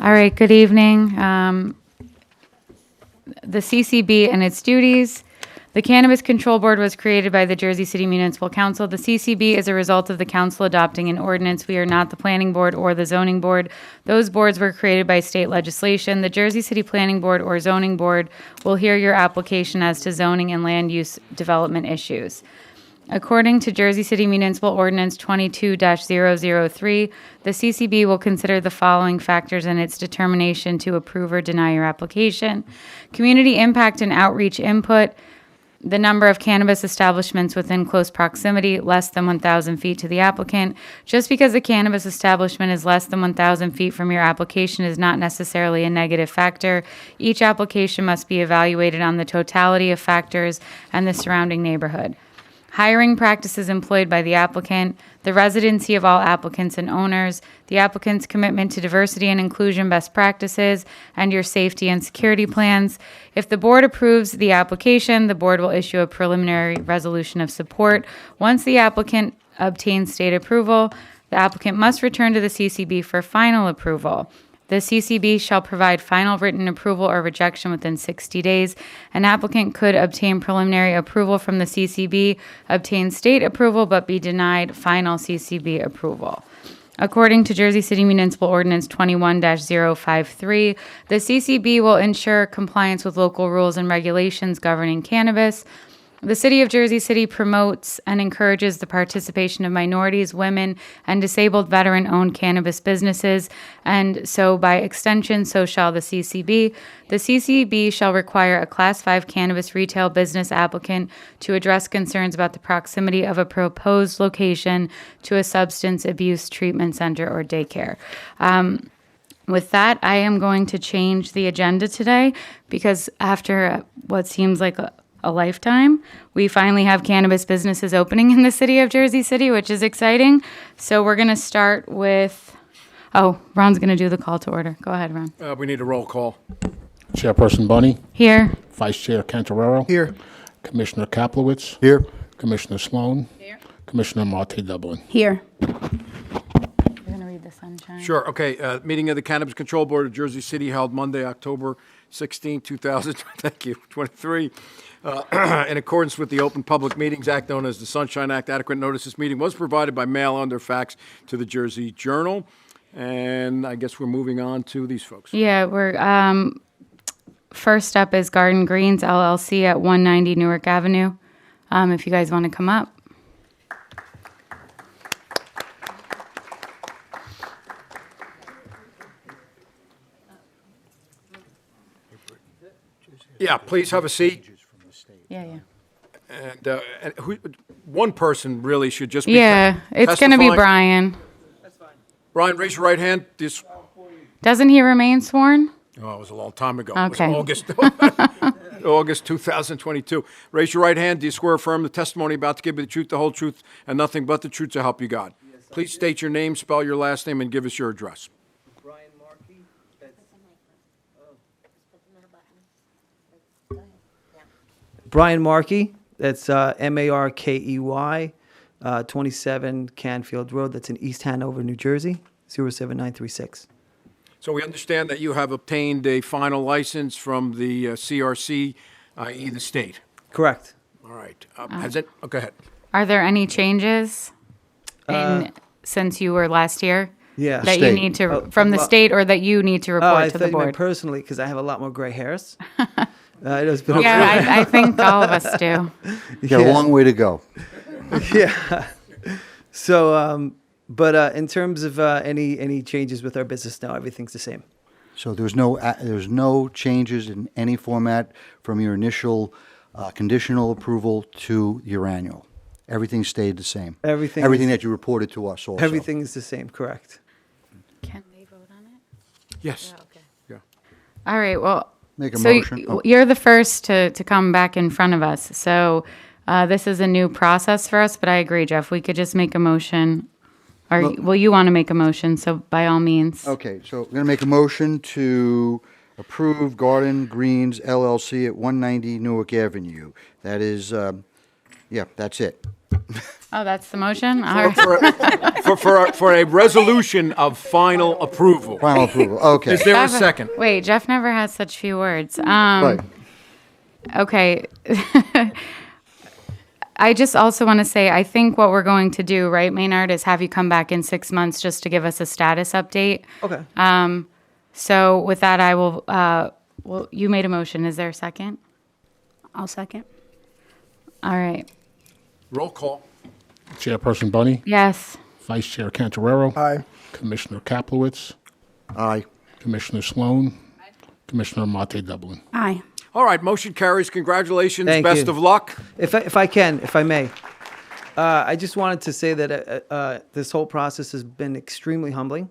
All right, good evening. The CCB and its duties. The Cannabis Control Board was created by the Jersey City Municipal Council. The CCB is a result of the council adopting an ordinance. We are not the planning board or the zoning board. Those boards were created by state legislation. The Jersey City Planning Board or Zoning Board will hear your application as to zoning and land use development issues. According to Jersey City Municipal Ordinance 22-003, the CCB will consider the following factors in its determination to approve or deny your application: community impact and outreach input, the number of cannabis establishments within close proximity, less than 1,000 feet to the applicant. Just because a cannabis establishment is less than 1,000 feet from your application is not necessarily a negative factor. Each application must be evaluated on the totality of factors and the surrounding neighborhood. Hiring practices employed by the applicant, the residency of all applicants and owners, the applicant's commitment to diversity and inclusion best practices, and your safety and security plans. If the board approves the application, the board will issue a preliminary resolution of support. Once the applicant obtains state approval, the applicant must return to the CCB for final approval. The CCB shall provide final written approval or rejection within 60 days. An applicant could obtain preliminary approval from the CCB, obtain state approval, but be denied final CCB approval. According to Jersey City Municipal Ordinance 21-053, the CCB will ensure compliance with local rules and regulations governing cannabis. The City of Jersey City promotes and encourages the participation of minorities, women, and disabled veteran-owned cannabis businesses, and so by extension, so shall the CCB. The CCB shall require a Class 5 cannabis retail business applicant to address concerns about the proximity of a proposed location to a substance abuse treatment center or daycare. With that, I am going to change the agenda today because after what seems like a lifetime, we finally have cannabis businesses opening in the city of Jersey City, which is exciting. So we're going to start with, Ron's going to do the call to order. Go ahead, Ron. We need a roll call. Chairperson Bunny. Here. Vice Chair Cantarero. Here. Commissioner Kaplowitz. Here. Commissioner Sloan. Here. Commissioner Marte Dublin. Here. You're going to read the sunshine. Sure. Okay. Meeting of the Cannabis Control Board of Jersey City held Monday, October 16, 2023. In accordance with the Open Public Meetings Act, known as the Sunshine Act, adequate notice this meeting was provided by mail under fax to the Jersey Journal. And I guess we're moving on to these folks. Yeah, we're first up is Garden Greens LLC at 190 Newark Avenue. If you guys want to come up. Yeah, please have a seat. Yeah. And one person really should just be Yeah, it's going to be testifying. Brian. Brian, raise your right hand. Doesn't he remain sworn? Oh, it was a long time ago. Okay. It was August 2022. Raise your right hand. Do you swear or affirm the testimony about to give you the truth, the whole truth, and nothing but the truth to help you God? Please state your name, spell your last name, and give us your address. Brian Markey. Brian Markey. That's Markey, 27 Canfield Road. That's in East Hanover, New Jersey, 07936. So we understand that you have obtained a final license from the CRC, i.e. the state. Correct. All right. Has it? Oh, go ahead. Are there any changes since you were last here? Yeah. That you need to, from the state, or that you need to report I to thought the you meant board? personally, because I have a lot more gray hairs. It's been Yeah, I think all of us do. You got a long way to go. Yeah. So, but in terms of any changes with our business now, everything's the same. So there's no changes in any format from your initial conditional approval to your annual. Everything stayed the same. Everything that you reported to us also. Everything is the same, correct. Can they vote on it? Yes. Okay. Yeah. All right, well. Make a so motion. You're the first to come back in front of us. So this is a new process for us, but I agree, Jeff. We could just make a motion. Or, well, you want to make a motion, so by all means. Okay, so we're going to make a motion to approve Garden Greens LLC at 190 Newark Avenue. That is, that's it. Oh, that's the motion? All right. For a resolution of final approval. Final approval, okay. Is there a second? Wait, Jeff never has such few words. Right. Okay. I just also want to say, I think what we're going to do, right, Maynard, is have you come back in 6 months just to give us a status update. Okay. So with that, I will, well, you made a motion. Is there a second? I'll second. All right. Roll call. Chairperson Bunny, Yes. Vice Chair Cantorero. Aye. Commissioner Kaplowitz, Aye. Commissioner Sloan, Commissioner Mate Dublin. Aye. All right, motion carries. Congratulations. Thank Best you. of luck. If I may, I just wanted to say that this whole process has been extremely humbling.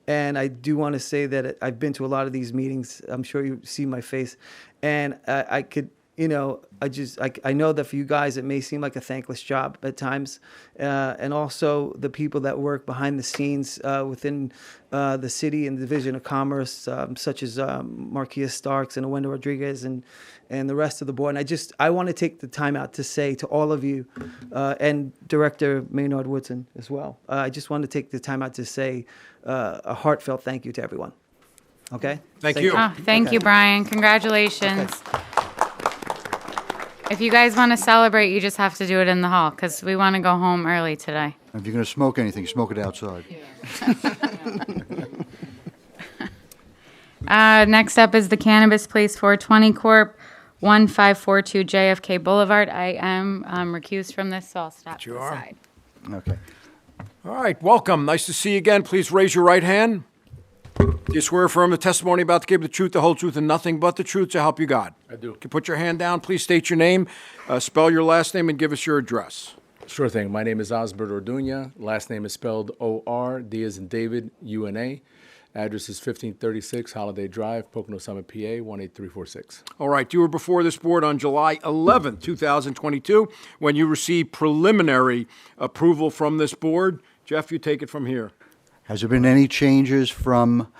And I do want to say that I've been to a lot of these meetings. I'm sure you see my face. And I could, you know, I know that for you guys, it may seem like a thankless job at times. And also the people that work behind the scenes within the city and the Division of Commerce, such as Marquia Starks and Wendell Rodriguez and the rest of the board. And I want to take the time out to say to all of you and Director Maynard Woodson as well, I just want to take the time out to say a heartfelt thank you to everyone. Okay? Thank you. Oh, thank you, Brian. Congratulations. If you guys want to celebrate, you just have to do it in the hall because we want to go home early today. If you're going to smoke anything, smoke it outside. Next up is the Cannabis Place 420 Corp., 1542 JFK Boulevard. I am recused from this, so I'll step to the are. side. Okay. All right, welcome. Nice to see you again. Please raise your right hand. Do you swear affirm the testimony about to give the truth, the whole truth, and nothing but the truth to help you God? I do. Can you put your hand down? Please state your name, spell your last name, and give us your address. Sure thing. My name is Osbert Orduña. Last name is spelled O-R, D as in David, U-N-A. Address is 1536 Holiday Drive, Pocono Summit, PA, 18346. All right, you were before this board on July 11, 2022, when you received preliminary approval from this board. Jeff, you take it from here. Has there been any changes from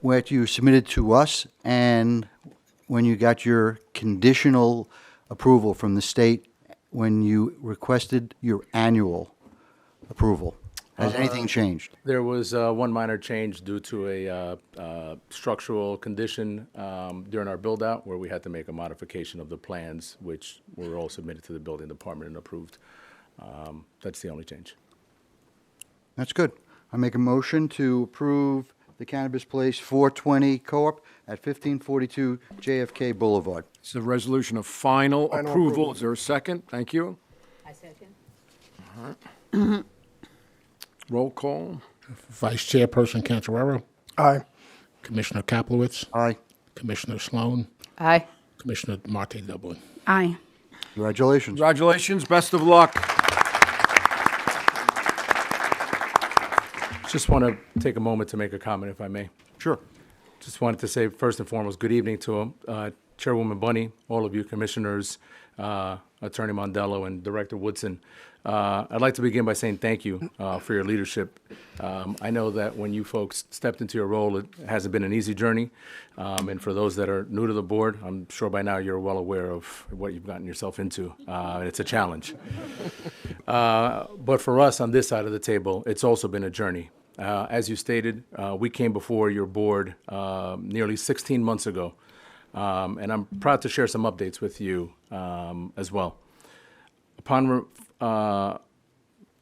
what you submitted to us and when you got your conditional approval from the state when you requested your annual approval? Has anything changed? There was one minor change due to a structural condition during our build-out where we had to make a modification of the plans, which were all submitted to the building department and approved. That's the only change. That's good. I make a motion to approve the Cannabis Place 420 Co-op at 1542 JFK Boulevard. This is a resolution of final approval. Is there a second? Thank you. I second. Roll call. Vice Chairperson Cantorero, Aye. Commissioner Kaplowitz, Aye. Commissioner Sloan, Aye. Commissioner Mate Dublin. Aye. Congratulations. Congratulations. Best of luck. Just want to take a moment to make a comment, if I may. Sure. Just wanted to say, first and foremost, good evening to Chairwoman Bunny, all of you commissioners, Attorney Mondello, and Director Woodson. I'd like to begin by saying thank you for your leadership. I know that when you folks stepped into your role, it hasn't been an easy journey. And for those that are new to the board, I'm sure by now you're well aware of what you've gotten yourself into. It's a challenge. But for us on this side of the table, it's also been a journey. As you stated, we came before your board nearly 16 months ago. And I'm proud to share some updates with you as well. Upon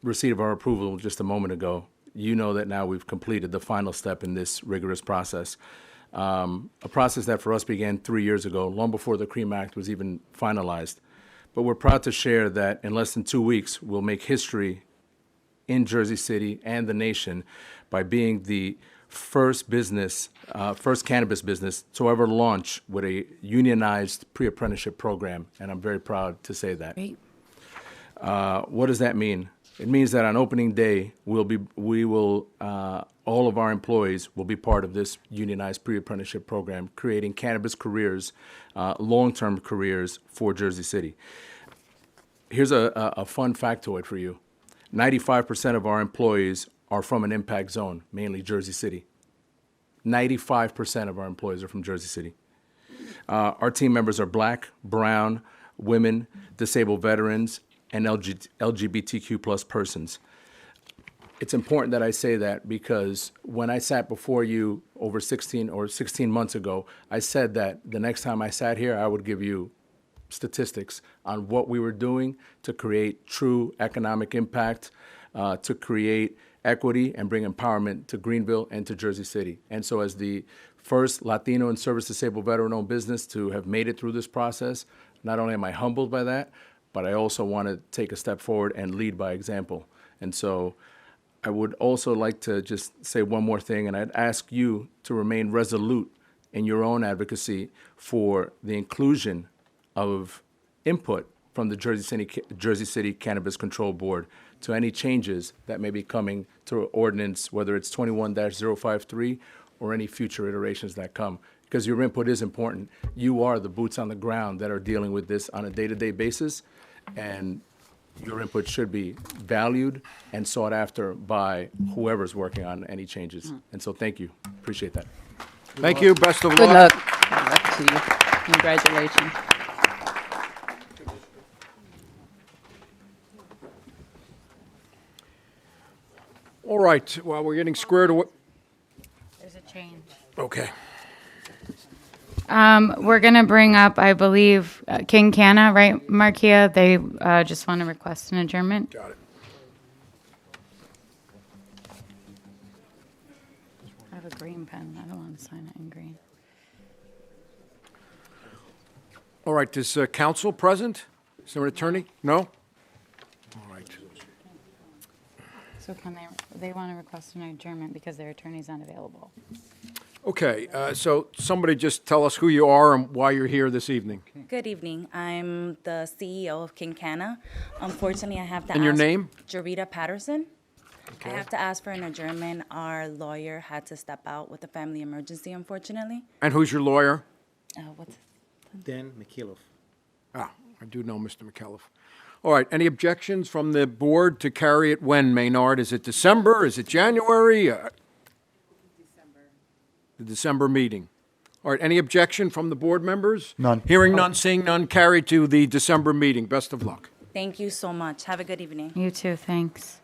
receipt of our approval just a moment ago, you know that now we've completed the final step in this rigorous process. A process that for us began 3 years ago, long before the CREAM Act was even finalized. But we're proud to share that in less than 2 weeks, we'll make history in Jersey City and the nation by being the first cannabis business to ever launch with a unionized pre-apprenticeship program, and I'm very proud to say that. Great. What does that mean? It means that on opening day, all of our employees will be part of this unionized pre-apprenticeship program, creating cannabis careers, long-term careers for Jersey City. Here's a fun factoid for you. 95% of our employees are from an impact zone, mainly Jersey City. 95% of our employees are from Jersey City. Our team members are Black, brown, women, disabled veterans, and LGBTQ plus persons. It's important that I say that because when I sat before you over 16 months ago, I said that the next time I sat here, I would give you statistics on what we were doing to create true economic impact, to create equity and bring empowerment to Greenville and to Jersey City. And so as the first Latino and service disabled veteran-owned business to have made it through this process, not only am I humbled by that, but I also want to take a step forward and lead by example. And so I would also like to just say one more thing, and I'd ask you to remain resolute in your own advocacy for the inclusion of input from the Jersey City Cannabis Control Board to any changes that may be coming to ordinance, whether it's 21-053 or any future iterations that come, because your input is important. You are the boots on the ground that are dealing with this on a day-to-day basis, and your input should be valued and sought after by whoever's working on any changes. And so thank you. Appreciate that. Thank you, best of luck. Good luck. Good luck to you. Congratulations. All right, while we're getting squared away. There's a change. Okay. We're going to bring up, I believe, King Canna, right, Markia? They just want to request an adjournment. Got it. I have a green pen. I don't want to sign it in green. All right, is counsel present? Is there an attorney? No? All right. So can they want to request an adjournment because their attorney's unavailable? Okay, so somebody just tell us who you are and why you're here this evening. Good evening. I'm the CEO of King Canna. Unfortunately, I have to ask. And your name? Jarita Patterson. I have to ask for an adjournment. Our lawyer had to step out with a family emergency, unfortunately. And who's your lawyer? What's Dan Mikhailov. Ah, I do know Mr. McKelliff. All right, any objections from the board to carry it when, Maynard? Is it December? Is it January? The December meeting. All right, any objection from the board members? None. Hearing none, seeing none, carried to the December meeting. Best of luck. Thank you so much. Have a good evening. You too, thanks.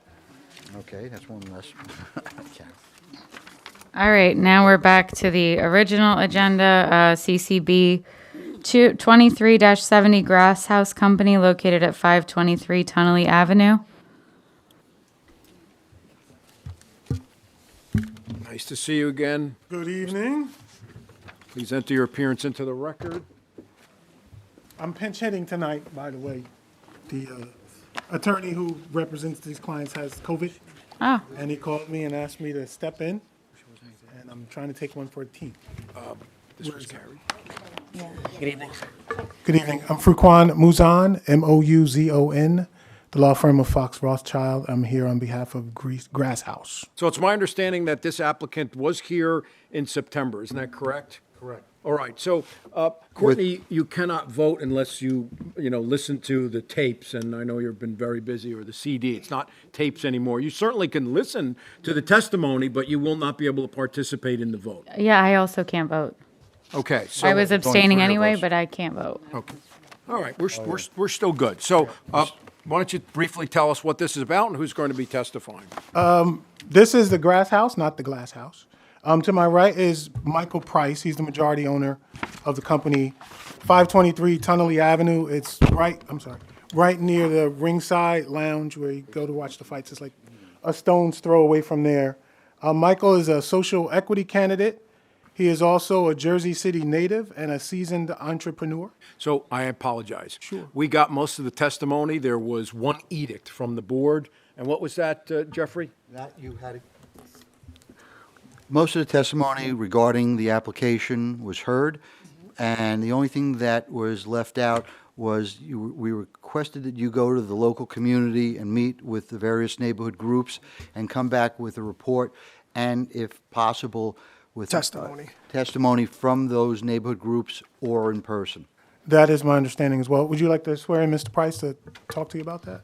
Okay, that's one less. Okay. All right, now we're back to the original agenda, CCB 23-70 Grass House Company located at 523 Tunnelly Avenue. Nice to see you again. Good evening. Please enter your appearance into the record. I'm pinch hitting tonight, by the way. The attorney who represents these clients has COVID, Oh, and he called me and asked me to step in, and I'm trying to take one for the team. This was carried. Good evening. Good evening. I'm Fruquan Mouzon, Mouzon, the law firm of Fox Rothschild. I'm here on behalf of Grass House. So it's my understanding that this applicant was here in September, isn't that correct? Correct. All right, so Courtney, you cannot vote unless you listen to the tapes, and I know you've been very busy, or the CD. It's not tapes anymore. You certainly can listen to the testimony, but you will not be able to participate in the vote. yeah, I also can't vote. Okay, so. I was abstaining three of anyway, us. but I can't vote. Okay. All right, we're still good. So why don't you briefly tell us what this is about and who's going to be testifying? This is the Grass House, not the Glass House. To my right is Michael Price. He's the majority owner of the company. 523 Tunnelly Avenue. It's right near the ringside lounge where you go to watch the fights. It's like a stone's throw away from there. Michael is a social equity candidate. He is also a Jersey City native and a seasoned entrepreneur. So I apologize. Sure. We got most of the testimony. There was one edict from the board. And what was that, Jeffrey? That you had. Most of the testimony regarding the application was heard, and the only thing that was left out was we requested that you go to the local community and meet with the various neighborhood groups and come back with a report, and if possible, with testimony from those neighborhood groups or in person. That is my understanding as well. Would you like to swear in Mr. Price to talk to you about that?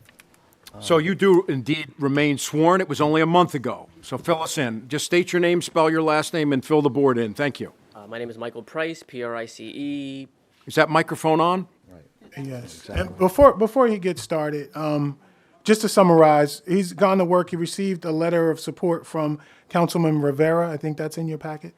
So you do indeed remain sworn. It was only a month ago. So fill us in. Just state your name, spell your last name, and fill the board in. Thank you. My name is Michael Price, Price. Is that microphone on? Yes. And before he gets started, just to summarize, he's gone to work. He received a letter of support from Councilman Rivera. I think that's in your packet.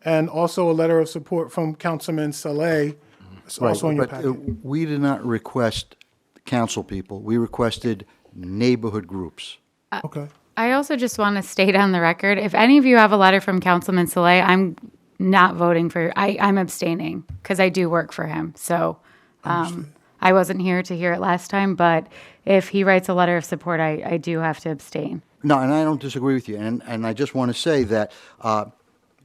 And also a letter of support from Councilman Saleh. It's also in your But packet. we did not request council people. We requested neighborhood groups. Okay. I also just want to state on the record, if any of you have a letter from Councilman Saleh, I'm not voting for, I'm abstaining because I do work for him. So I wasn't here to hear it last time, but if he writes a letter of support, I do have to abstain. No, and I don't disagree with you. And I just want to say that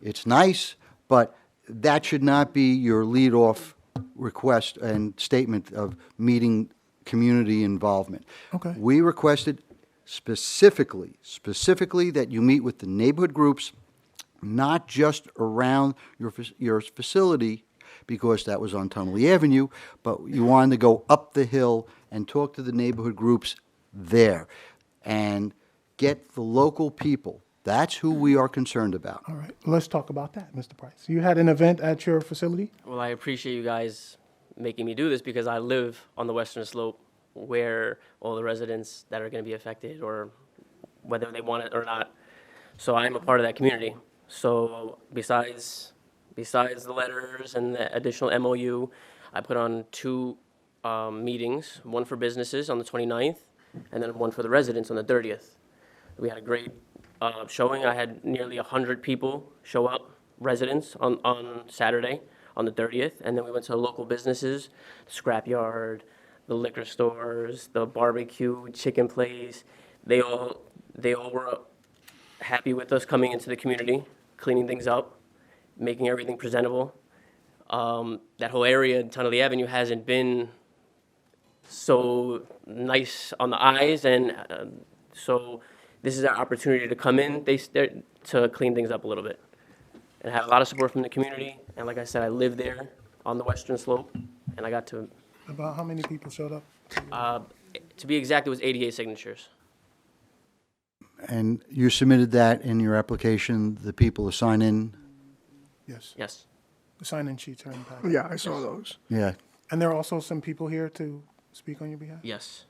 it's nice, but that should not be your lead-off request and statement of meeting community involvement. Okay. We requested specifically that you meet with the neighborhood groups, not just around your facility, because that was on Tunnelly Avenue, but you wanted to go up the hill and talk to the neighborhood groups there and get the local people. That's who we are concerned about. All right. Let's talk about that, Mr. Price. You had an event at your facility? Well, I appreciate you guys making me do this because I live on the western slope where all the residents that are going to be affected, or whether they want it or not. So I'm a part of that community. So besides the letters and the additional MOU, I put on two meetings, one for businesses on the 29th and then one for the residents on the 30th. We had a great showing. I had nearly 100 people show up, residents, on Saturday on the 30th. And then we went to local businesses, Scrapyard, the liquor stores, the barbecue, chicken place. They all were happy with us coming into the community, cleaning things up, making everything presentable. That whole area, Tunnelly Avenue, hasn't been so nice on the eyes, and so this is our opportunity to come in to clean things up a little bit. And I had a lot of support from the community, and like I said, I live there on the western slope, and I got to... About how many people showed up? To be exact, it was 88 signatures. And you submitted that in your application, the people to sign in? Yes. Yes. The sign-in sheets are in the packet. Yeah, I saw those. Yeah. And there are also some people here to speak on your behalf? Yes,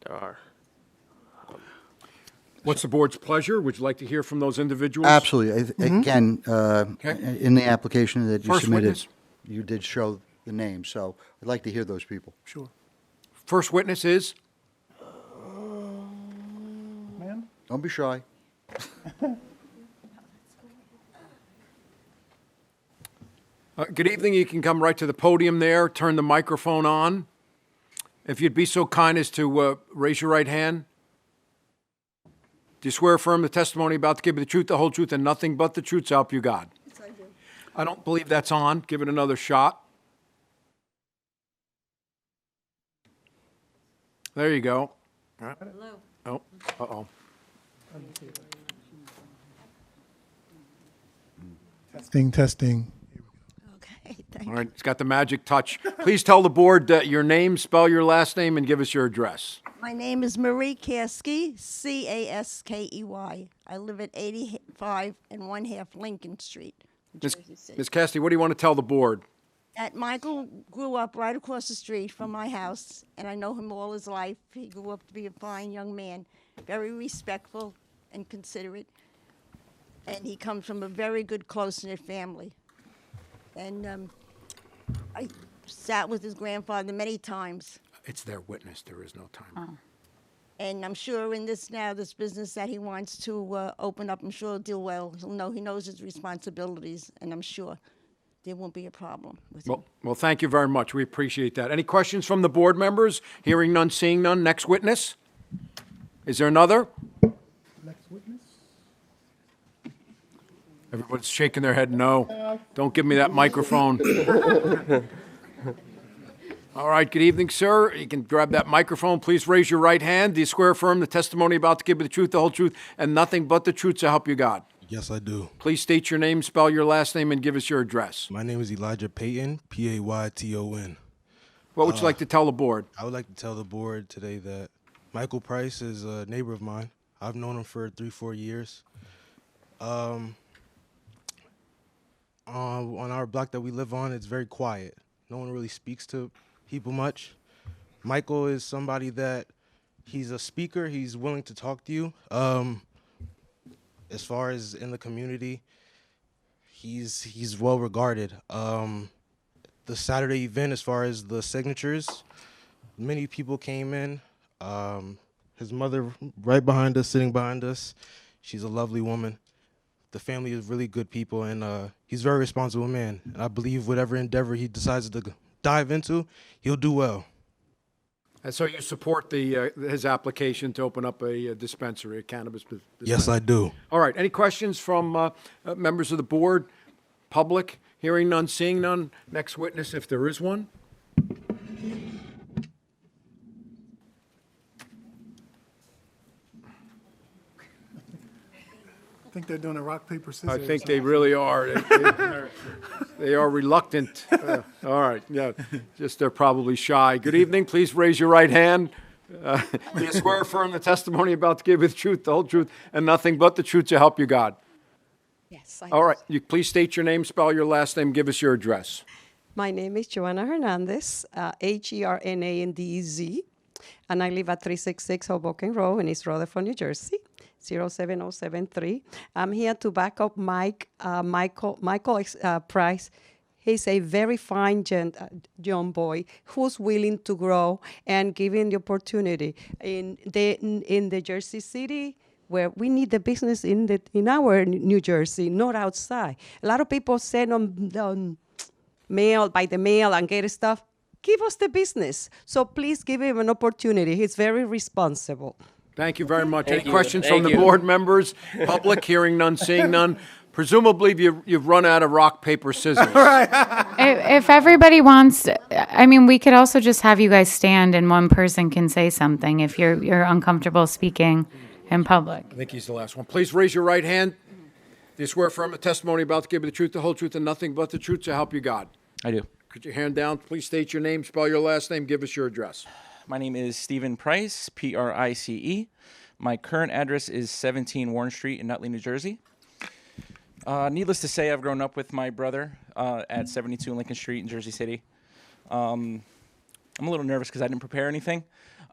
there are. What's the board's pleasure? Would you like to hear from those individuals? Absolutely. Again, Okay. in the application that you First submitted, witness. you did show the name, so I'd like to hear those people. Sure. First witness is? Ma'am? Don't be shy. Good evening. You can come right to the podium there. Turn the microphone on. If you'd be so kind as to raise your right hand. Do you swear or affirm the testimony about to give you the truth, the whole truth, and nothing but the truth, so help you God? Yes, I do. I don't believe that's on. Give it another shot. There you go. All right. Oh, uh-oh. Testing. Okay, All right, it's got the magic touch. Please tell the board your name, spell your last name, and give us your address. My name is Marie Caskey, Caskey. I live at 85 and 1/2 Lincoln Street, Jersey City. Ms. Cassidy, what do you want to tell the board? That Michael grew up right across the street from my house, and I know him all his life. He grew up to be a fine young man, very respectful and considerate, and he comes from a very good, close-knit family. And I sat with his grandfather many times. It's their witness. There is no time. And I'm sure in this business that he wants to open up, I'm sure he'll do well. He knows his responsibilities, and I'm sure there won't be a problem with him. Well, thank you very much. We appreciate that. Any questions from the board members? Hearing none, seeing none. Next witness? Is there another? Next witness? Everybody's shaking their head no. Don't give me that microphone. All right, good evening, sir. You can grab that microphone. Please raise your right hand. Do you swear or affirm the testimony about to give you the truth, the whole truth, and nothing but the truth, so help you God? Yes, I do. Please state your name, spell your last name, and give us your address. My name is Elijah Payton, Payton. What would you like to tell the board? I would like to tell the board today that Michael Price is a neighbor of mine. I've known him for 3-4 years. On our block that we live on, it's very quiet. No one really speaks to people much. Michael is somebody that he's a speaker. He's willing to talk to you. As far as in the community, he's well regarded. The Saturday event, as far as the signatures, many people came in. His mother right behind us, sitting behind us. She's a lovely woman. The family is really good people, and he's a very responsible man. And I believe whatever endeavor he decides to dive into, he'll do well. And so you support his application to open up a dispensary, a cannabis dispensary? Yes, I do. All right. Any questions from members of the board, public? Hearing none, seeing none. Next witness, if there is one. I think they're doing a rock, paper, scissors. I think they really are. They are reluctant. All right, yeah, just they're probably shy. Good evening. Please raise your right hand. Do you swear or affirm the testimony about to give you the truth, the whole truth, and nothing but the truth to help you God? Yes. All right. You please state your name, spell your last name, give us your address. My name is Joanna Hernandez, Hernandez, and I live at 366 Hoboken Road in East Rutherford, New Jersey, 07073. I'm here to back up Michael Price. He's a very fine young boy who's willing to grow and given the opportunity in the Jersey City, where we need the business in our New Jersey, not outside. A lot of people send on mail, by the mail, and get stuff. Give us the business. So please give him an opportunity. He's very responsible. Thank you very much. Thank Any you. questions Thank from the you. board members? Public, hearing none, seeing none. Presumably, you've run out of rock, paper, scissors. If everybody wants, I mean, we could also just have you guys stand and one person can say something if you're uncomfortable speaking in public. I think he's the last one. Please raise your right hand. Do you swear affirm the testimony about to give you the truth, the whole truth, and nothing but the truth to help you God? I do. Put your hand down. Please state your name, spell your last name, give us your address. My name is Stephen Price, Price. My current address is 17 Warren Street in Nutley, New Jersey. Needless to say, I've grown up with my brother at 72 Lincoln Street in Jersey City. I'm a little nervous because I didn't prepare anything.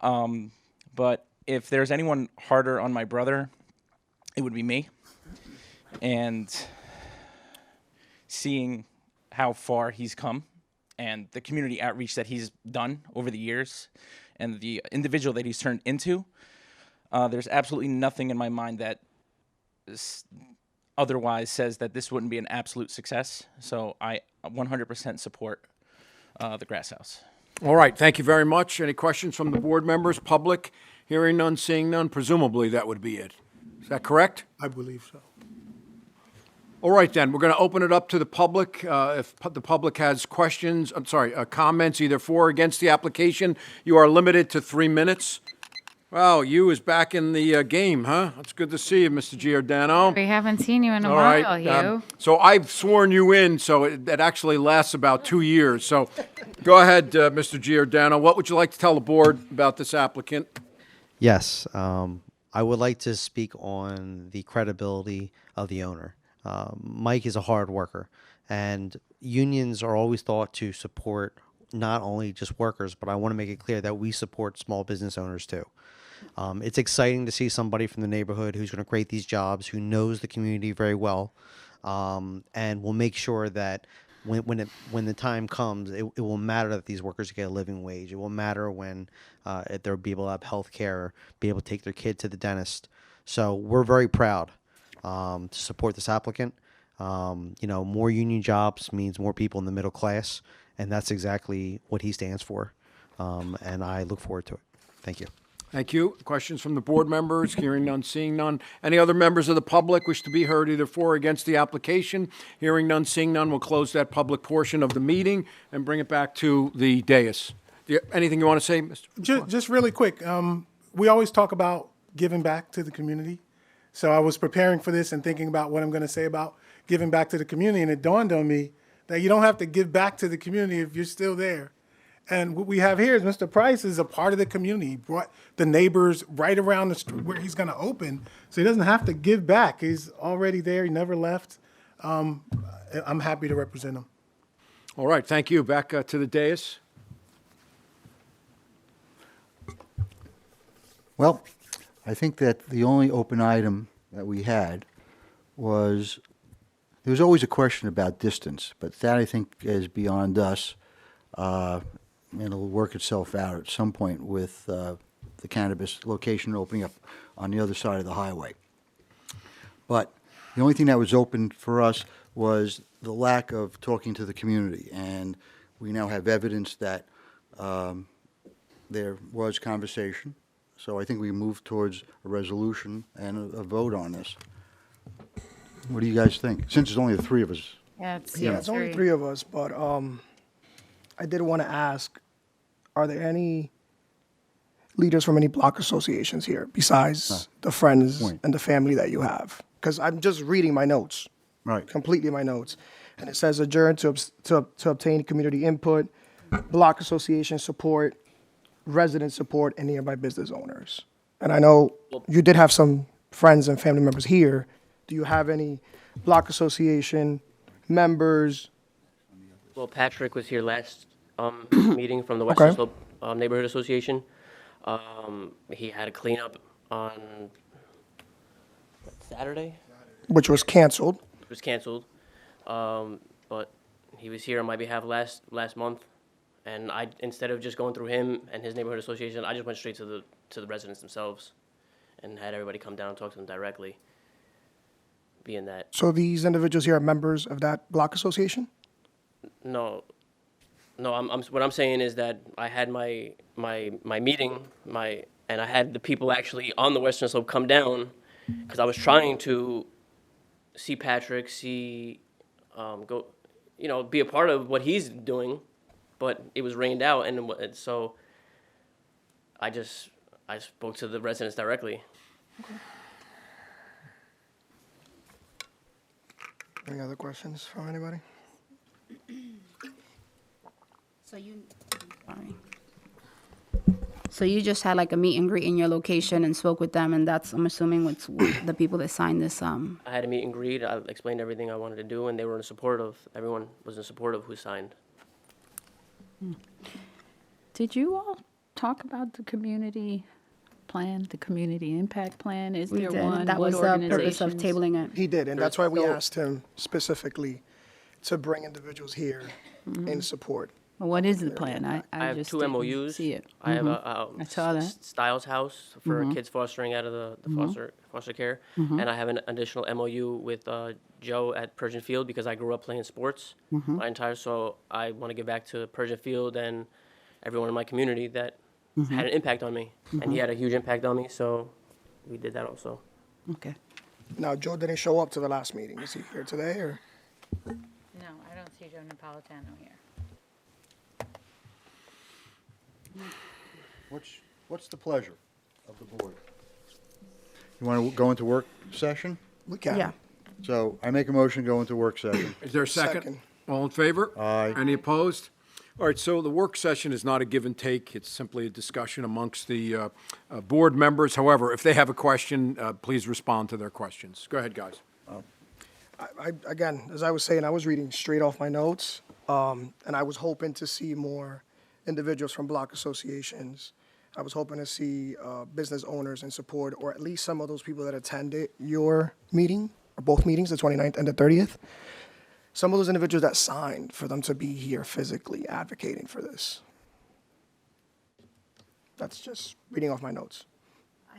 But if there's anyone harder on my brother, it would be me. And seeing how far he's come and the community outreach that he's done over the years and the individual that he's turned into, there's absolutely nothing in my mind that otherwise says that this wouldn't be an absolute success. So I 100% support the Grass House. All right. Thank you very much. Any questions from the board members, public? Hearing none, seeing none. Presumably, that would be it. Is that correct? I believe so. All right, then. We're going to open it up to the public. If the public has questions, comments either for or against the application, you are limited to 3 minutes. Wow, you is back in the game, huh? It's good to see you, Mr. Giordano. We haven't seen you in a All while, right. Hugh. So I've sworn you in, so it actually lasts about 2 years. So go ahead, Mr. Giordano. What would you like to tell the board about this applicant? Yes, I would like to speak on the credibility of the owner. Mike is a hard worker, and unions are always thought to support not only just workers, but I want to make it clear that we support small business owners too. It's exciting to see somebody from the neighborhood who's going to create these jobs, who knows the community very well, and will make sure that when the time comes, it will matter that these workers get a living wage. It will matter when they'll be able to have health care, be able to take their kid to the dentist. So we're very proud to support this applicant. More union jobs means more people in the middle class, and that's exactly what he stands for. And I look forward to it. Thank you. Thank you. Questions from the board members? Hearing none, seeing none. Any other members of the public wish to be heard either for or against the application? Hearing none, seeing none, we'll close that public portion of the meeting and bring it back to the dais. Anything you want to say, Mr.? Just really quick. We always talk about giving back to the community. So I was preparing for this and thinking about what I'm going to say about giving back to the community, and it dawned on me that you don't have to give back to the community if you're still there. And what we have here is Mr. Price is a part of the community. He brought the neighbors right around the street where he's going to open, so he doesn't have to give back. He's already there. He never left. I'm happy to represent him. All right. Thank you. Back to the dais. Well, I think that the only open item that we had was, there was always a question about distance, but that I think is beyond us. And it'll work itself out at some point with the cannabis location opening up on the other side of the highway. But the only thing that was open for us was the lack of talking to the community. And we now have evidence that there was conversation. So I think we moved towards a resolution and a vote on this. What do you guys think? Since there's only the three of us. Yeah, it's, Yeah, it's only three of us, but I did want to ask, are there any leaders from any block associations here besides the friends and the family that you have? Because I'm just reading my notes. Right. Completely my notes. And it says adjourn to obtain community input, block association support, resident support, and nearby business owners. And I know you did have some friends and family members here. Do you have any block association members? Well, Patrick was here last meeting from the Western Slope Neighborhood Association. He had a cleanup on Saturday. Which was canceled. It was canceled, but he was here on my behalf last month, and I, instead of just going through him and his neighborhood association, I just went straight to the residents themselves, and had everybody come down and talk to them directly. Being that So these individuals here are members of that block association? no, what I'm saying is that I had my meeting, and I had the people actually on the Western Slope come down, because I was trying to see Patrick, go, be a part of what he's doing, but it was rained out, and so I spoke to the residents directly. Any other questions from anybody? So you just had like a meet and greet in your location and spoke with them, and that's, I'm assuming, what's the people that signed this. I had a meet and greet. I explained everything I wanted to do, and they were in support of. Everyone was in support of who signed. Did you all talk about the community plan, the community impact plan? Is there one? That What was the purpose of organizations? tabling it. He did, and that's why we asked him specifically to bring individuals here in support. Well, what is the plan? I have just 2 didn't MOUs. See it. I have I saw that. Styles House for kids fostering out of the foster care, and I have an additional MOU with Joe at Persian Field, because I grew up playing sports my entire. So I want to give back to Persian Field and everyone in my community that had an impact on me, and he had a huge impact on me. So we did that also. Okay. Now, Joe didn't show up to the last meeting. Is he here today, or? No, I don't see Joe Napolitano here. What's the pleasure of the board? You want to go into work session? We can. Yeah. So I make a motion to go into work session. Is there a second? All in favor? Aye. Any opposed? All right, so the work session is not a give and take. It's simply a discussion amongst the board members. However, if they have a question, please respond to their questions. Go ahead, guys. Again, as I was saying, I was reading straight off my notes, and I was hoping to see more individuals from block associations. I was hoping to see business owners in support, or at least some of those people that attended your meeting, or both meetings, the 29th and the 30th. Some of those individuals that signed for them to be here physically advocating for this. That's just reading off my notes. I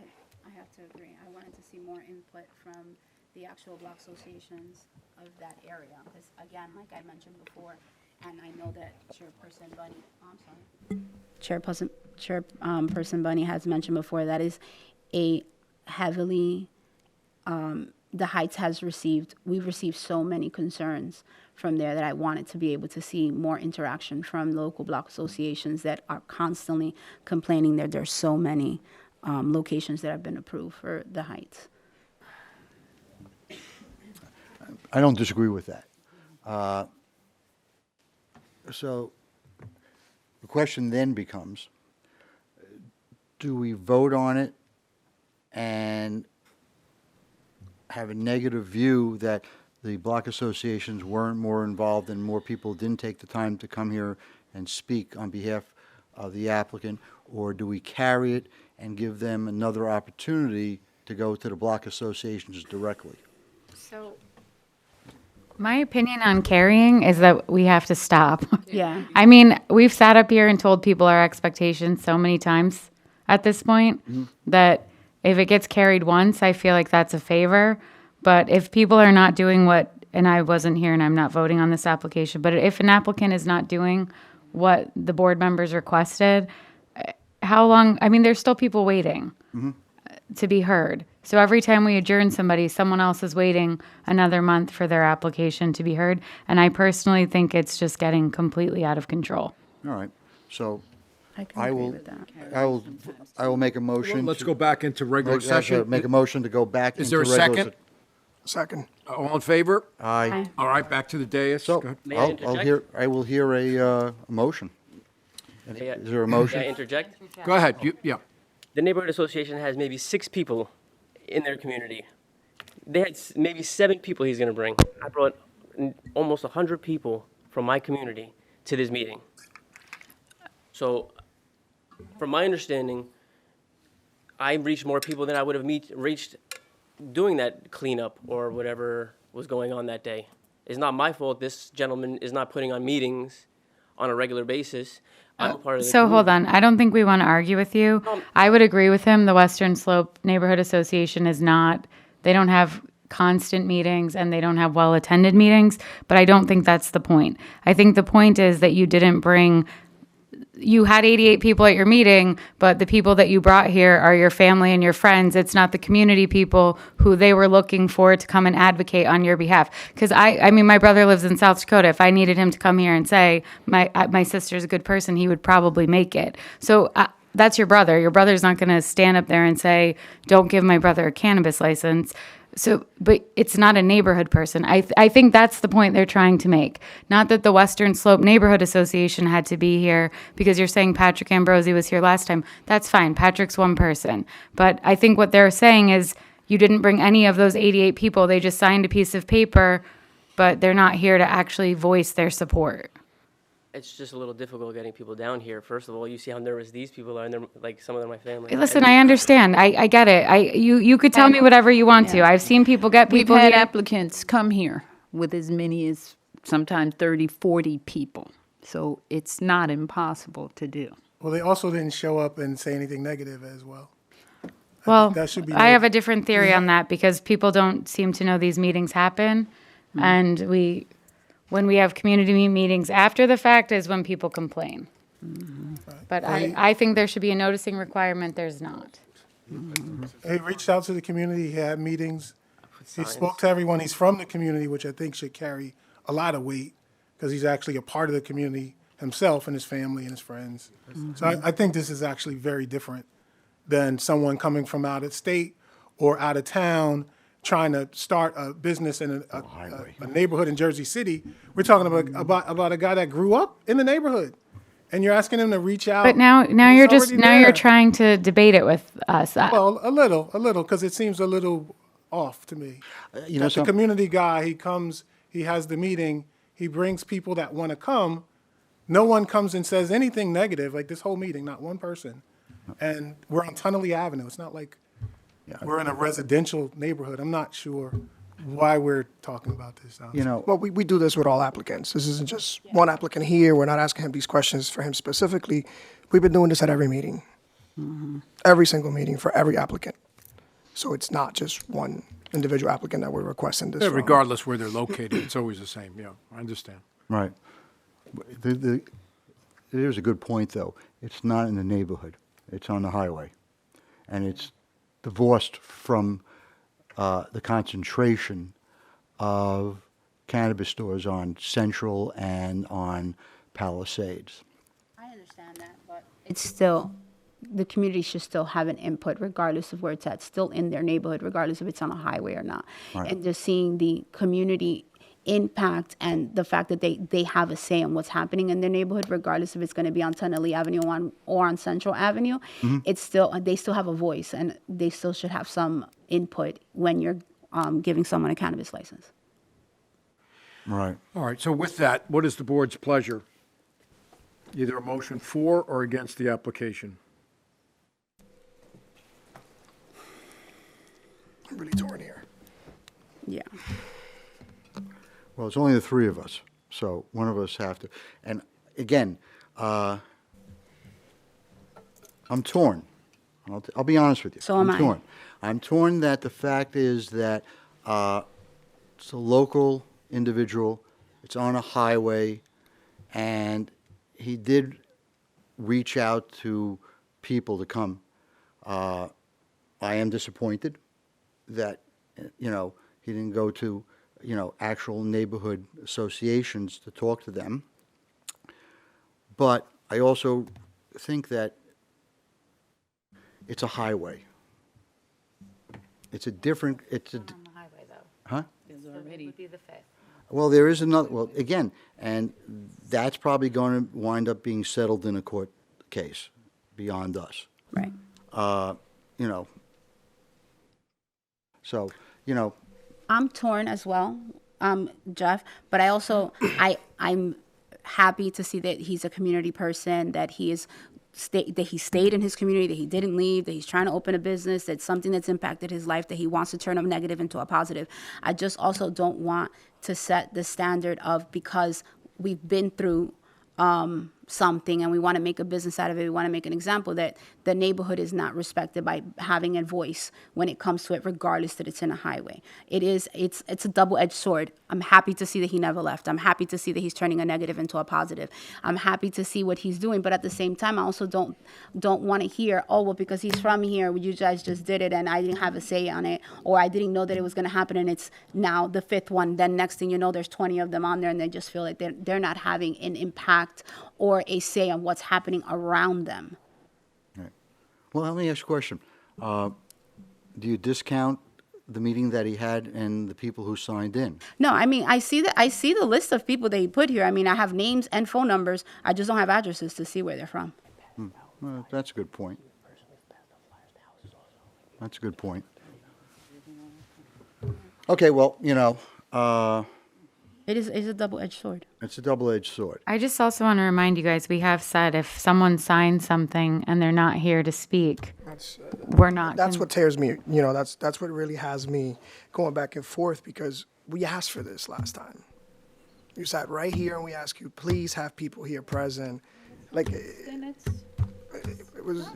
have to agree. I wanted to see more input from the actual block associations of that area. Because again, like I mentioned before, and I know that Chairperson Bunny, Chairperson Bunny has mentioned before, that is a heavily, the Heights we've received so many concerns from there that I wanted to be able to see more interaction from local block associations that are constantly complaining that there's so many locations that have been approved for the Heights. I don't disagree with that. So the question then becomes, do we vote on it and have a negative view that the block associations weren't more involved and more people didn't take the time to come here and speak on behalf of the applicant? Or do we carry it and give them another opportunity to go to the block associations directly. So, my opinion on carrying is that we have to stop. Yeah. I mean, we've sat up here and told people our expectations so many times at this point that if it gets carried once, I feel like that's a favor. But if people are not doing what, and I wasn't here and I'm not voting on this application, but if an applicant is not doing what the board members requested, how long? I mean, there's still people waiting to be heard. So every time we adjourn somebody, someone else is waiting another month for their application to be heard. And I personally think it's just getting completely out of control. All right, so I can I agree will, with that. I will make a motion. Let's to- go back into regular session. Make a motion to go back Is into there a regular. second? Second. All in favor? Aye. All right, back to the dais. So, Go ahead. May I I'll interject? hear, I will hear a motion. Is there a motion? May I interject? Go ahead, yeah. The neighborhood association has maybe 6 people in their community. They had maybe 7 people he's going to bring. I brought almost 100 people from my community to this meeting. So, from my understanding, I reached more people than I would have reached doing that cleanup or whatever was going on that day. It's not my fault this gentleman is not putting on meetings on a regular basis. I'm a part of the So hold community. on. I don't think we want to argue with you. I would agree with him. The Western Slope Neighborhood Association is not, they don't have constant meetings and they don't have well-attended meetings, but I don't think that's the point. I think the point is that you didn't bring, you had 88 people at your meeting, but the people that you brought here are your family and your friends. It's not the community people who they were looking for to come and advocate on your behalf. Because I mean, my brother lives in South Dakota. If I needed him to come here and say, my sister's a good person, he would probably make it. So that's your brother. Your brother's not going to stand up there and say, don't give my brother a cannabis license. So, but it's not a neighborhood person. I think that's the point they're trying to make. Not that the Western Slope Neighborhood Association had to be here because you're saying Patrick Ambrosi was here last time. That's fine. Patrick's one person. But I think what they're saying is you didn't bring any of those 88 people. They just signed a piece of paper, but they're not here to actually voice their support. It's just a little difficult getting people down here. First of all, you see how nervous these people are, and they're like some of them are my family. Hey, listen, I understand. I get it. You could tell me whatever you want to. I've seen people get We've people had here. applicants come here with as many as sometimes 30, 40 people. So it's not impossible to do. Well, they also didn't show up and say anything negative as well. Well, that should be I noted. have a different theory on that because people don't seem to know these meetings happen. And when we have community meetings after the fact is when people complain. But I think there should be a noticing requirement. There's not. He reached out to the community, he had meetings, he spoke to everyone, he's from the community, which I think should carry a lot of weight, because he's actually a part of the community himself and his family and his friends. So I think this is actually very different than someone coming from out of state or out of town trying to start a business in a neighborhood in Jersey City. We're talking about a guy that grew up in the neighborhood, and you're asking him to reach out. But now He's already you're there. trying to debate it with us. Well, a little, because it seems a little off to me. You know, That the community guy, he comes, he has the meeting, he brings people that want to come. No one comes and says anything negative, like this whole meeting, not one person. And we're on Tunnelly Avenue. It's not like we're in a residential neighborhood. I'm not sure why we're talking about this. You know, Well, we do this with all applicants. This isn't just one applicant here. We're not asking him these questions for him specifically. We've been doing this at every meeting, every single meeting for every applicant. So it's not just one individual applicant that we're requesting this from. Regardless where they're located, it's always the same, yeah, I understand. right. There's a good point, though. It's not in the neighborhood. It's on the highway. And it's divorced from the concentration of cannabis stores on Central and on Palisades. I understand that, but it's still, the community should still have an input regardless of where it's at, still in their neighborhood, regardless if it's on a highway or not. Right. And just seeing the community impact and the fact that they have a say in what's happening in their neighborhood, regardless if it's going to be on Tunnelly Avenue or on Central Avenue, it's still, they still have a voice and they still should have some input when you're giving someone a cannabis license. Right. All right, so with that, what is the board's pleasure? Either a motion for or against the application? Yeah. Well, it's only the three of us, so one of us have to. And again, I'm torn. I'll be honest with you. So am I. Torn. I'm torn that the fact is that it's a local individual, it's on a highway, and he did reach out to people to come. I am disappointed that, he didn't go to, actual neighborhood associations to talk to them. But I also think that it's a highway. It's a different, it's a, huh? Well, there is another, well, again, and that's probably going to wind up being settled in a court case beyond us. Right. So, I'm torn as well, Jeff, but I also, I'm happy to see that he's a community person, that he stayed in his community, that he didn't leave, that he's trying to open a business, that's something that's impacted his life, that he wants to turn a negative into a positive. I just also don't want to set the standard of, because we've been through something and we want to make a business out of it, we want to make an example, that the neighborhood is not respected by having a voice when it comes to it, regardless that it's in a highway. It's a double-edged sword. I'm happy to see that he never left. I'm happy to see that he's turning a negative into a positive. I'm happy to see what he's doing, but at the same time, I also don't want to hear, oh, well, because he's from here, you guys just did it and I didn't have a say on it, or I didn't know that it was going to happen and it's now the fifth one. Then next thing you know, there's 20 of them on there and they just feel like they're not having an impact or a say on what's happening around them. right. Well, let me ask you a question. Do you discount the meeting that he had and the people who signed in? No, I mean, I see the list of people that he put here. I mean, I have names and phone numbers. I just don't have addresses to see where they're from. Well, that's a good point. That's a good point. Okay, well, It's a double-edged sword. it's a double-edged sword. I just also want to remind you guys, we have said if someone signs something and they're not here to speak, we're not. That's what tears me. That's what really has me going back and forth, because we asked for this last time. You sat right here and we asked you, please have people here present. Like, it was,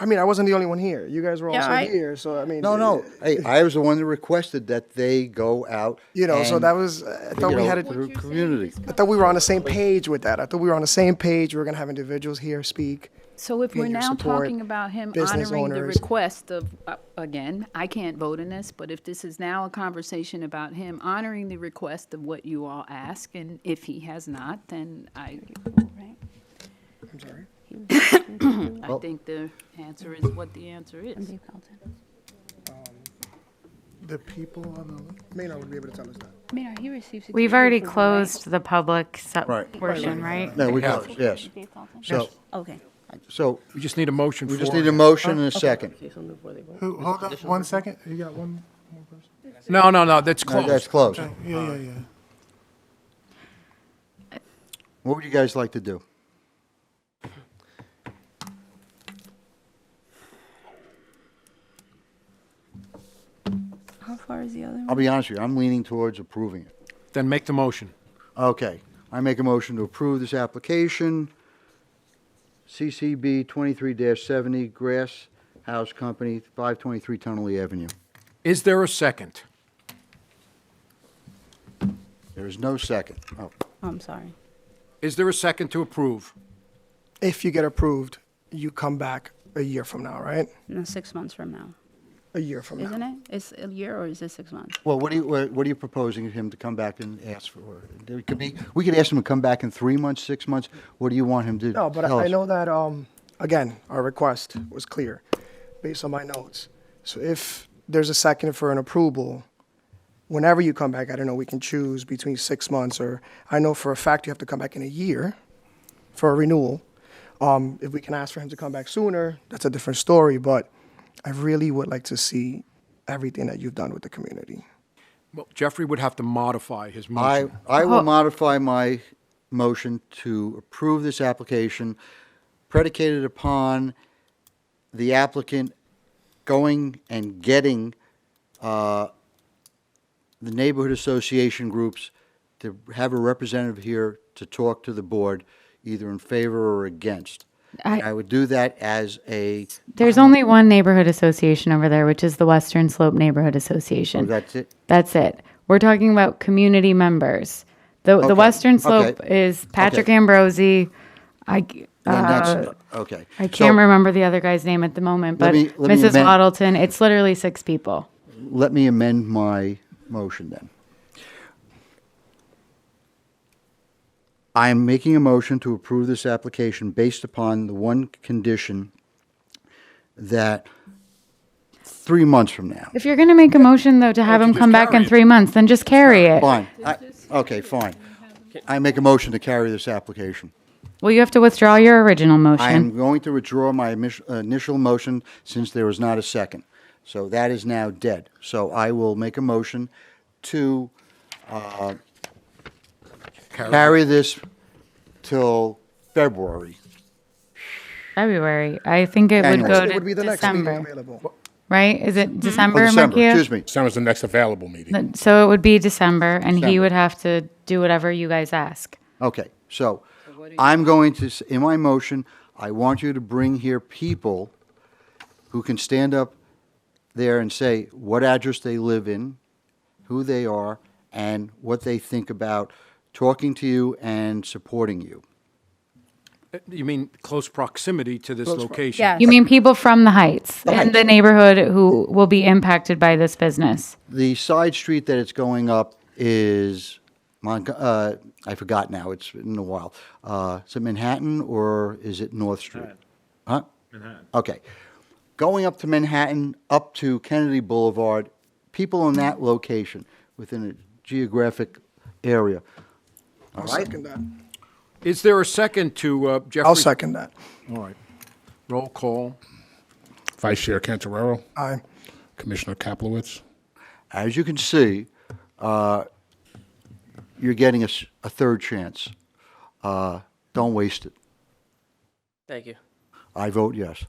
I mean, I wasn't the only one here. You guys were also here, so I mean. No. Hey, I was the one that requested that they go out. So that was. I thought we had through community. I thought we were on the same page with that. I thought we were on the same page. We were gonna have individuals here speak. So if we're Get your now support, talking about him business honoring the owners. request of, again, I can't vote in this, but if this is now a conversation about him honoring the request of what you all ask, and if he has not, then I'm sorry. I think the answer is what the answer is. The people on the Maynard would be able to tell us that. Maynard, he received. We've already closed the public Right. portion, right? No, we have, yes. Okay. So, We just need a motion for we just it. need a motion and a second. Hold on 1 second. You got one more person? No, that's No, closed. that's closed. Yeah. What would you guys like to do? How far is the other one? I'll be honest with you, I'm leaning towards approving it. Then make the motion. Okay, I make a motion to approve this application. CCB 23-70 Grass House Company, 523 Tunnelly Avenue. Is there a second? There is no second. Oh, I'm sorry. Is there a second to approve? If you get approved, you come back a year from now, right? No, 6 months from now. A year from now. Isn't it? It's a year or is it 6 months? well, what are you proposing him to come back and ask for? We could ask him to come back in 3 months, 6 months. What do you want him to No, but tell I us? know that, again, our request was clear based on my notes. So if there's a second for an approval, whenever you come back, I don't know, we can choose between 6 months, or I know for a fact you have to come back in a year for a renewal. If we can ask for him to come back sooner, that's a different story, but I really would like to see everything that you've done with the community. Well, Jeffrey would have to modify his motion. I will modify my motion to approve this application predicated upon the applicant going and getting the neighborhood association groups to have a representative here to talk to the board, either in favor or against. I would do that as a. There's only one neighborhood association over there, which is the Western Slope Neighborhood Association. Oh, that's it? That's it. We're talking about community members. The Okay, Western Slope okay, is Patrick okay. Ambrosi. Then that's, okay. I So, can't remember the other guy's name at the moment, Let but me Mrs. amend- Waddleton. It's literally 6 people. Let me amend my motion then. I am making a motion to approve this application based upon the one condition that 3 months from now. If you're going to make a motion, though, to have him come back in 3 months, then just carry it. Fine. Okay, fine. I make a motion to carry this application. Well, you have to withdraw your original I am motion. going to withdraw my initial motion since there was not a second. So that is now dead. So I will make a motion to carry this till February. February. I think it would January. go It to would be the next meeting December. available. Right? Is it December, December, Markia? excuse me. December's the next available meeting. So it would be December, and he December. would have to do whatever you guys ask. Okay, so I'm going to, in my motion, I want you to bring here people who can stand up there and say what address they live in, who they are, and what they think about talking to you and supporting you. You mean close proximity to this location? Yes. You mean people from the Heights in the neighborhood who will be impacted by this business? The side street that it's going up is, I forgot now, it's been a while. Is it Manhattan or is it North Street? Huh? Manhattan. Okay. Going up to Manhattan, up to Kennedy Boulevard, people in that location, within a geographic area. All I'll right? second that. Is there a second to Jeffrey? I'll second that. All right. Roll call. Vice Chair Cantorero, Aye. Commissioner Kaplowitz, As you can see, you're getting a third chance. Don't waste it. Thank you. I vote yes.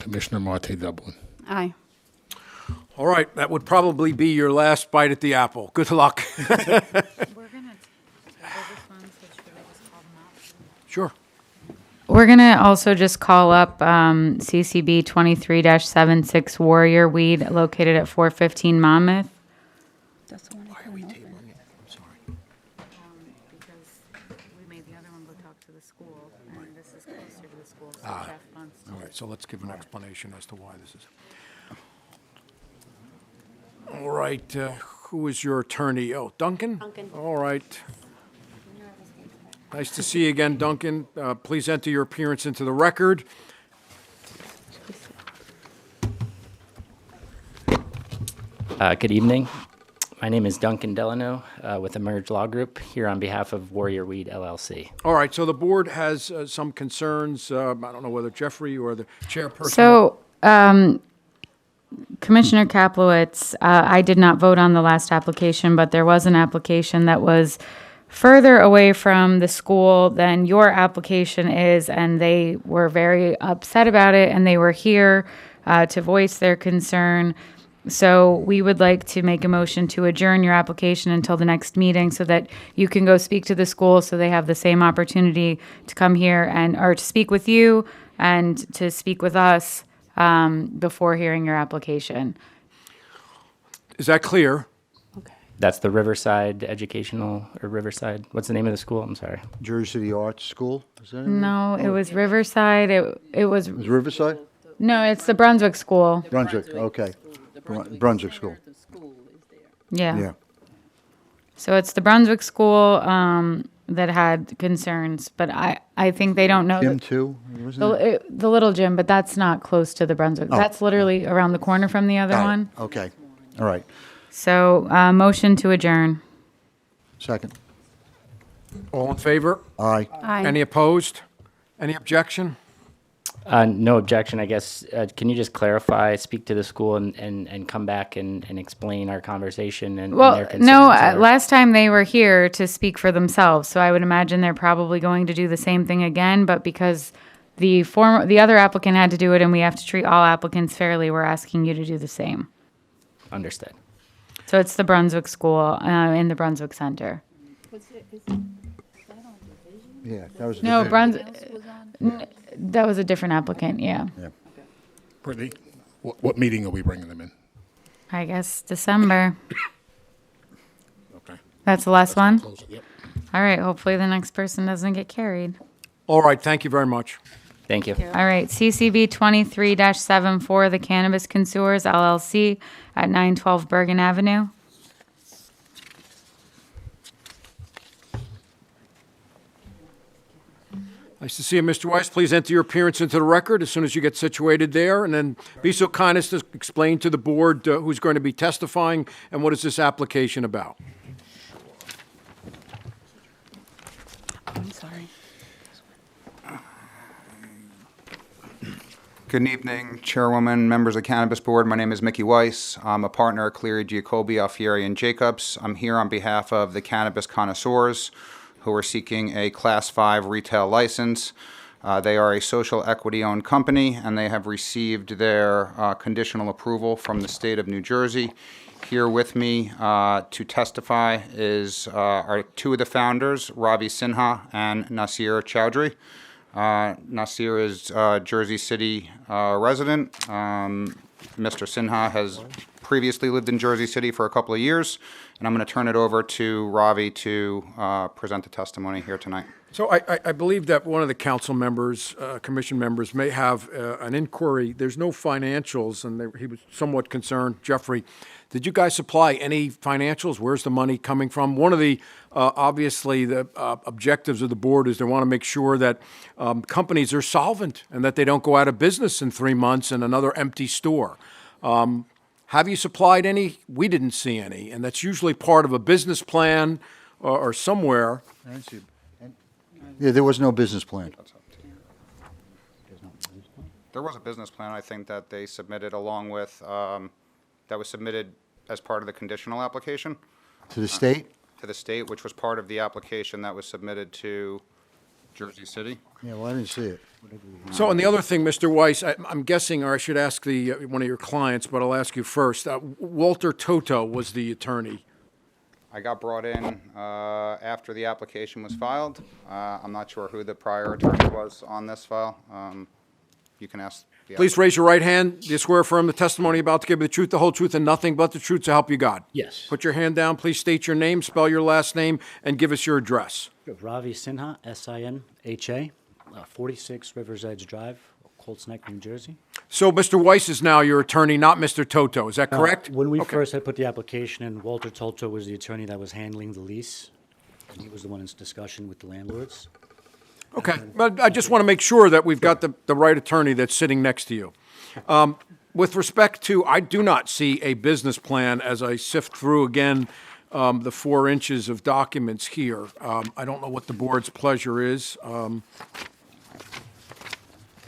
Commissioner Marte Dublin. Aye. All right, that would probably be your last bite at the apple. Good luck. Sure. We're going to also just call up CCB 23-76 Warrior Weed located at 415 Monmouth. That's the one. Why are we tabling it? I'm sorry. Because we made the other one go talk to the school, and this is closer to the school, so Ah, Jeff wants to. All right, so let's give an explanation as to why this is. All right, who is your attorney? Oh, Duncan? Duncan. All right. Nice to see you again, Duncan. Please enter your appearance into the record. Good evening. My name is Duncan Delano with Emerge Law Group here on behalf of Warrior Weed LLC. All right, so the board has some concerns. I don't know whether Jeffrey or the chairperson. So, Commissioner Kaplowitz, I did not vote on the last application, but there was an application that was further away from the school than your application is, and they were very upset about it, and they were here to voice their concern. So we would like to make a motion to adjourn your application until the next meeting so that you can go speak to the school so they have the same opportunity to come here or to speak with you and to speak with us before hearing your application. Is that clear? That's the Riverside Educational, or Riverside, what's the name of the school? I'm sorry. Jersey City Arts School? Is that it? No, it was Riverside. It was, Is Riverside? no, it's the Brunswick School. Brunswick, okay. Brunswick School. Yeah. Yeah. So it's the Brunswick School that had concerns, but I think they don't know. Gym that- too, wasn't it? The little gym, but that's not close to the Brunswick. Oh. That's literally around the corner from the other Got it. one. Okay, all right. So, motion to adjourn. Second. All in favor? Aye. Aye. Any opposed? Any objection? No objection, I guess. Can you just clarify, speak to the school and come back and explain our conversation and Well, their concerns? no, or- last time they were here to speak for themselves, so I would imagine they're probably going to do the same thing again, but because the other applicant had to do it, and we have to treat all applicants fairly. We're asking you to do the same. Understood. So it's the Brunswick School in the Brunswick Center. Yeah, that was. No, that was a different applicant, yeah. Brittany, what meeting are we bringing them in? I guess December. Okay. That's the last one? Close it, yep. All right, hopefully the next person doesn't get carried. All right, thank you very much. Thank you. All right, CCB 23-74, the Cannabis Connoisseurs LLC at 912 Bergen Avenue. Nice to see you, Mr. Weiss. Please enter your appearance into the record as soon as you get situated there, and then be so kind as to explain to the board who's going to be testifying and what is this application about. I'm sorry. Good evening, Chairwoman, members of Cannabis Board. My name is Mickey Weiss. I'm a partner at Cleary, Giacobbe, Alfieri, and Jacobs. I'm here on behalf of the Cannabis Connoisseurs, who are seeking a Class 5 retail license. They are a social equity-owned company, and they have received their conditional approval from the state of New Jersey. Here with me to testify are two of the founders, Ravi Sinha and Nasir Chowdhury. Nasir is a Jersey City resident. Mr. Sinha has previously lived in Jersey City for a couple of years, and I'm going to turn it over to Ravi to present the testimony here tonight. So I believe that one of the council members, commission members, may have an inquiry. There's no financials, and he was somewhat concerned. Jeffrey, did you guys supply any financials? Where's the money coming from? One of the, obviously, the objectives of the board is they want to make sure that companies are solvent and that they don't go out of business in 3 months and another empty store. Have you supplied any? We didn't see any, and that's usually part of a business plan or somewhere. Yeah, there was no business plan. There was a business plan, I think, that they submitted along with, that was submitted as part of the conditional application. To the state? To the state, which was part of the application that was submitted to Jersey City. Yeah, well, I didn't see it. So, and the other thing, Mr. Weiss, I'm guessing, or I should ask one of your clients, but I'll ask you first. Walter Toto was the attorney. I got brought in after the application was filed. I'm not sure who the prior attorney was on this file. You can ask. Please raise your right hand. Do you swear or affirm the testimony about to give you the truth, the whole truth, and nothing but the truth to help you God? Yes. Put your hand down. Please state your name, spell your last name, and give us your address. Ravi Sinha, Sinha, 46 Rivers Edge Drive, Colts Neck, New Jersey. So Mr. Weiss is now your attorney, not Mr. Toto. Is that correct? When we first had put the application in, Walter Toto was the attorney that was handling the lease, and he was the one in discussion with the landlords. Okay, but I just want to make sure that we've got the right attorney that's sitting next to you. With respect to, I do not see a business plan as I sift through again the 4 inches of documents here. I don't know what the board's pleasure is.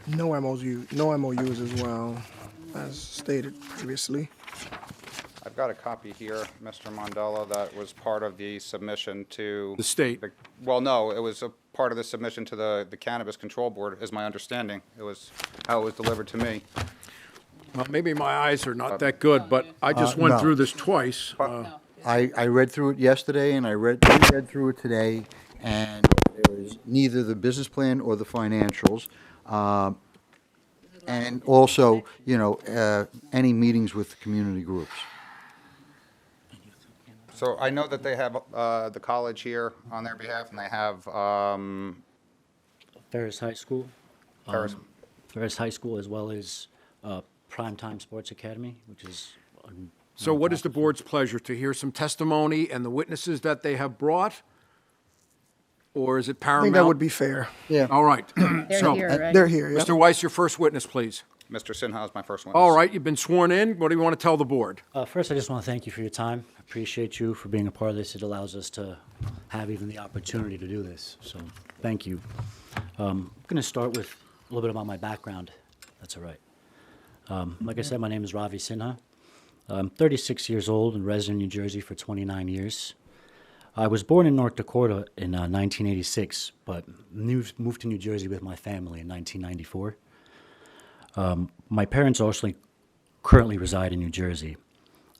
No MOUs as well, as stated previously. I've got a copy here, Mr. Mondella, that was part of the submission to the state. Well, no, it was a part of the submission to the Cannabis Control Board, is my understanding. It was how it was delivered to me. Well, maybe my eyes are not that good, but I just went no. through this twice. I read through it yesterday, and I read through it today, and there was neither the business plan or the financials. And also, any meetings with community groups. So I know that they have the college here on their behalf, and they have Ferris High School. Ferris High School, as well as Primetime Sports Academy, which is. So what is the board's pleasure? To hear some testimony and the witnesses that they have brought? Or is it I paramount? think that would be fair. Yeah. All right. They're here, right? They're here, yeah. Mr. Weiss, your first witness, please. Mr. Sinha is my first witness. All right, you've been sworn in. What do you want to tell the board? First, I just want to thank you for your time. I appreciate you for being a part of this. It allows us to have even the opportunity to do this. So, thank you. I'm going to start with a little bit about my background. That's all right. Like I said, my name is Ravi Sinha. I'm 36 years old and resident in New Jersey for 29 years. I was born in North Dakota in 1986, but moved to New Jersey with my family in 1994. My parents also currently reside in New Jersey.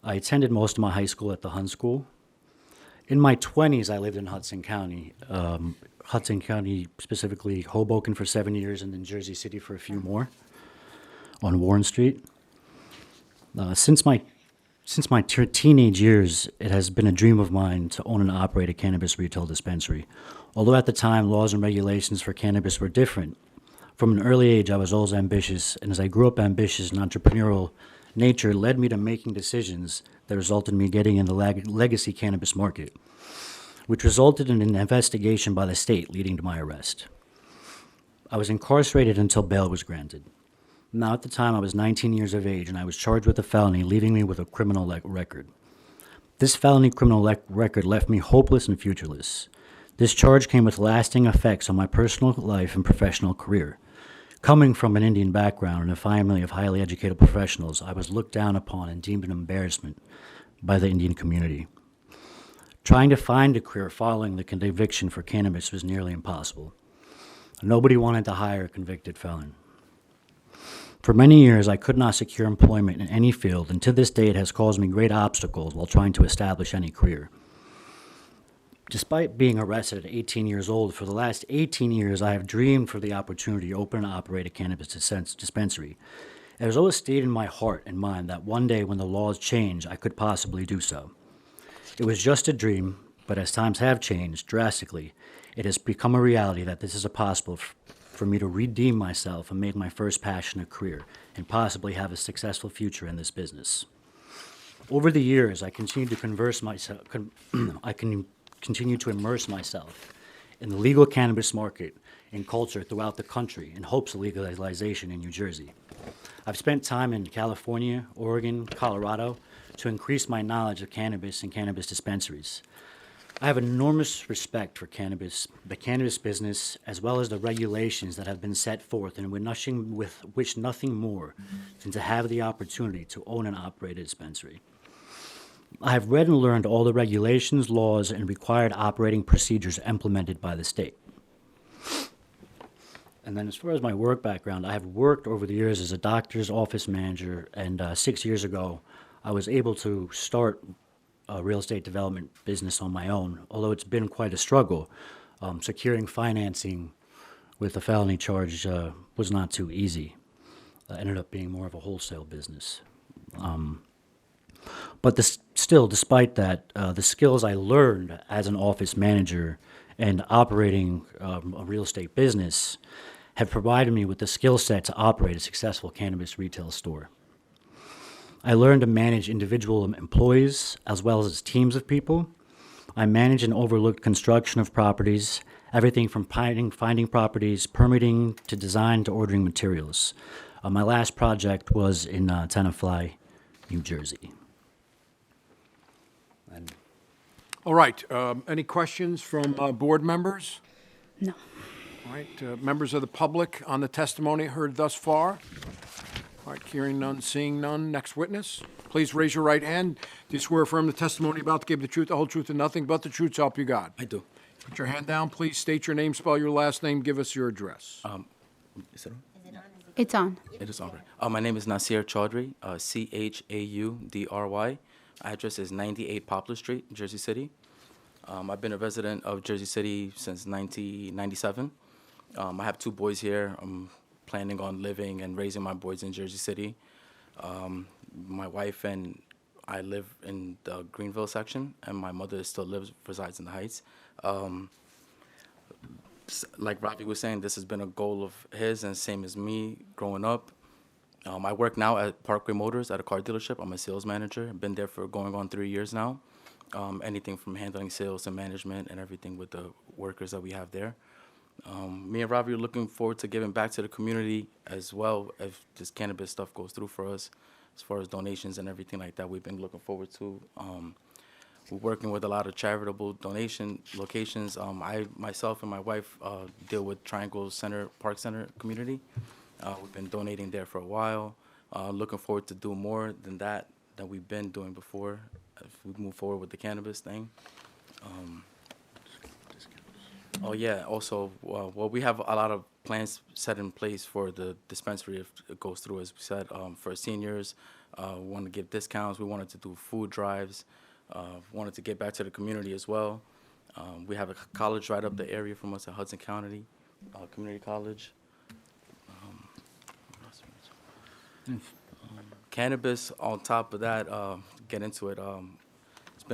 I attended most of my high school at the Hun School. In my 20s, I lived in Hudson County. Hudson County, specifically Hoboken for 7 years, and then Jersey City for a few more on Warren Street. Since my teenage years, it has been a dream of mine to own and operate a cannabis retail dispensary. Although at the time, laws and regulations for cannabis were different, from an early age, I was always ambitious, and as I grew up ambitious and entrepreneurial nature led me to making decisions that resulted in me getting in the legacy cannabis market, which resulted in an investigation by the state leading to my arrest. I was incarcerated until bail was granted. Now, at the time, I was 19 years of age, and I was charged with a felony, leaving me with a criminal record. This felony criminal record left me hopeless and futureless. This charge came with lasting effects on my personal life and professional career. Coming from an Indian background and a family of highly educated professionals, I was looked down upon and deemed an embarrassment by the Indian community. Trying to find a career following the conviction for cannabis was nearly impossible. Nobody wanted to hire a convicted felon. For many years, I could not secure employment in any field, and to this day, it has caused me great obstacles while trying to establish any career. Despite being arrested at 18 years old, for the last 18 years, I have dreamed for the opportunity to open and operate a cannabis dispensary. It has always stayed in my heart and mind that one day when the laws change, I could possibly do so. It was just a dream, but as times have changed drastically, it has become a reality that this is possible for me to redeem myself and make my first passion a career and possibly have a successful future in this business. Over the years, I continue to continue to immerse myself in the legal cannabis market and culture throughout the country in hopes of legalization in New Jersey. I've spent time in California, Oregon, Colorado to increase my knowledge of cannabis and cannabis dispensaries. I have enormous respect for cannabis, the cannabis business, as well as the regulations that have been set forth and with which nothing more than to have the opportunity to own and operate a dispensary. I have read and learned all the regulations, laws, and required operating procedures implemented by the state. And then as far as my work background, I have worked over the years as a doctor's office manager, and 6 years ago, I was able to start a real estate development business on my own, although it's been quite a struggle. Securing financing with a felony charge was not too easy. Ended up being more of a wholesale business. But despite that, the skills I learned as an office manager and operating a real estate business have provided me with the skill set to operate a successful cannabis retail store. I learned to manage individual employees as well as teams of people. I manage and overlooked construction of properties, everything from finding properties, permitting, to design, to ordering materials. My last project was in Tenafly, New Jersey. All right, any questions from board members? No. All right, members of the public on the testimony heard thus far? All right, hearing none, seeing none. Next witness. Please raise your right hand. Do you swear affirm the testimony about to give the truth, the whole truth, and nothing but the truth, so help you God? I do. Put your hand down, please. State your name, spell your last name, give us your address. Is it on? It's on. It is on. My name is Nasir Chaudhry, Chaudry. Address is 98 Poplar Street, Jersey City. I've been a resident of Jersey City since 1997. I have 2 boys here. I'm planning on living and raising my boys in Jersey City. My wife and I live in the Greenville section, and my mother still resides in the Heights. Like Ravi was saying, this has been a goal of his, and same as me growing up. I work now at Parkway Motors at a car dealership. I'm a sales manager. I've been there for going on 3 years now. Anything from handling sales to management and everything with the workers that we have there. Me and Ravi are looking forward to giving back to the community as well if this cannabis stuff goes through for us, as far as donations and everything like that. We've been looking forward to. We're working with a lot of charitable donation locations. Myself and my wife deal with Triangle Center, Park Center community. We've been donating there for a while. Looking forward to do more than that we've been doing before if we move forward with the cannabis thing. Oh, yeah. Also, well, we have a lot of plans set in place for the dispensary if it goes through, as we said, for seniors. We want to give discounts. We wanted to do food drives. Wanted to get back to the community as well. We have a college right up the area from us at Hudson County Community College. What else? Cannabis, on top of that, get into it. It's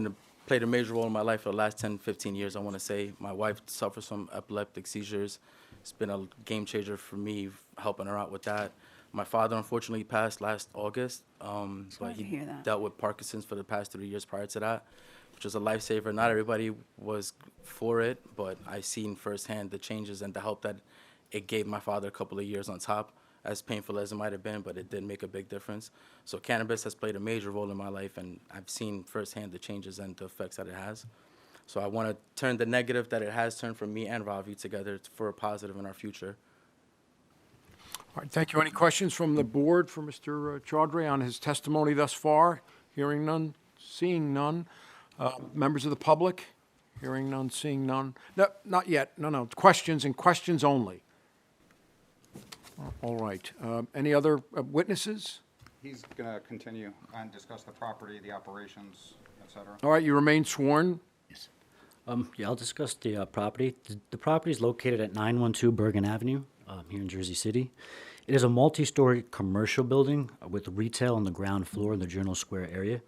played a major role in my life for the last 10, 15 years, I want to say. My wife suffers from epileptic seizures. It's been a game changer for me, helping her out with that. My father unfortunately passed last August, but to he hear that. dealt with Parkinson's for the past 3 years prior to that, which was a lifesaver. Not everybody was for it, but I seen firsthand the changes and the help that it gave my father a couple of years on top, as painful as it might have been, but it did make a big difference. So cannabis has played a major role in my life, and I've seen firsthand the changes and the effects that it has. So I want to turn the negative that it has turned for me and Ravi together for a positive in our future. All right, thank you. Any questions from the board for Mr. Chaudhry on his testimony thus far? Hearing none, seeing none. Members of the public? Hearing none, seeing none. No, not yet. No. Questions and questions only. All right. Any other witnesses? He's going to continue and discuss the property, the operations, et cetera. All right, you remain sworn. Yeah, I'll discuss the property. The property is located at 912 Bergen Avenue here in Jersey City. It is a multi-story commercial building with retail on the ground floor in the Journal Square area.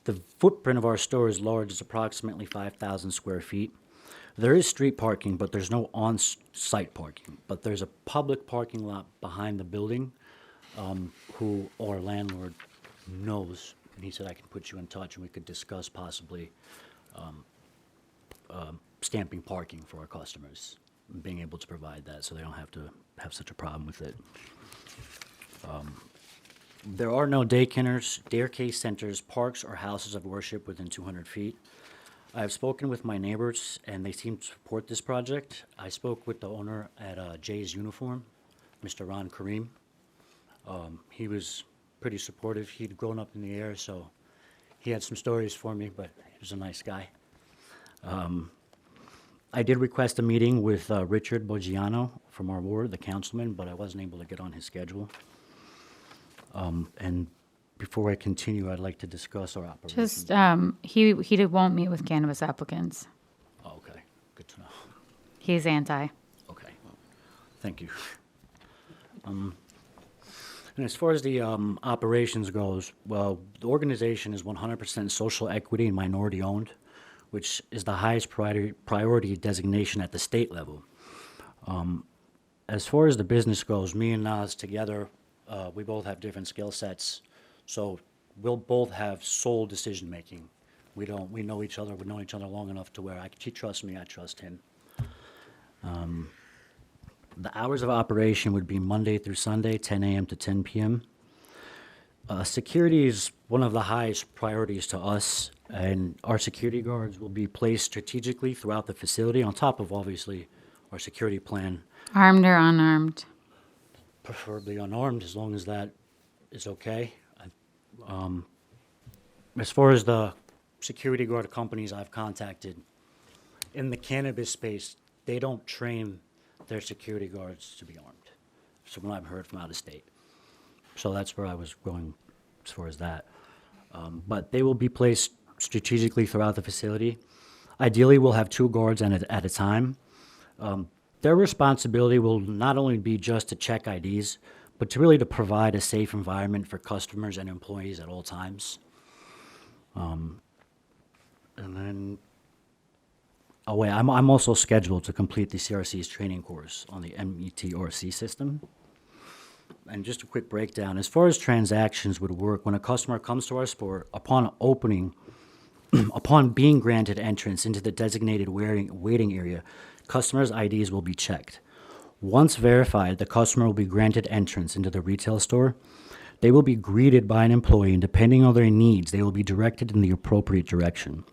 The footprint of our store is large. It's approximately 5,000 square feet. There is street parking, but there's no on-site parking. But there's a public parking lot behind the building who our landlord knows. And he said, I can put you in touch and we could discuss possibly stamping parking for our customers, and being able to provide that so they don't have to have such a problem with it. There are no daycare centers, parks, or houses of worship within 200 feet. I have spoken with my neighbors, and they seem to support this project. I spoke with the owner at Jay's Uniform, Mr. Ron Kareem. He was pretty supportive. He'd grown up in the area, so he had some stories for me, but he was a nice guy. I did request a meeting with Richard Boggiano from our ward, the councilman, but I wasn't able to get on his schedule. And before I continue, I'd like to discuss our operation. Just, he won't meet with cannabis applicants. Oh, okay, good to know. He's anti. Okay, thank you. And as far as the operations goes, well, the organization is 100% social equity and minority owned, which is the highest priority designation at the state level. As far as the business goes, me and Naz together, we both have different skill sets, so we'll both have sole decision making. We know each other. We know each other long enough to where he trusts me, I trust him. The hours of operation would be Monday through Sunday, 10 a.m. to 10 p.m. Security is one of the highest priorities to us, and our security guards will be placed strategically throughout the facility, on top of, obviously, our security plan. Armed or unarmed? Preferably unarmed, as long as that is okay. As far as the security guard companies I've contacted, in the cannabis space, they don't train their security guards to be armed, from what I've heard from out of state. So that's where I was going as far as that. But they will be placed strategically throughout the facility. Ideally, we'll have 2 guards at a time. Their responsibility will not only be just to check IDs, but to really to provide a safe environment for customers and employees at all times. And then, oh wait, I'm also scheduled to complete the CRC's training course on the METRC system. And just a quick breakdown, as far as transactions would work, when a customer comes to our store, upon opening, upon being granted entrance into the designated waiting area, customers' IDs will be checked. Once verified, the customer will be granted entrance into the retail store. They will be greeted by an employee, and depending on their needs, they will be directed in the appropriate direction.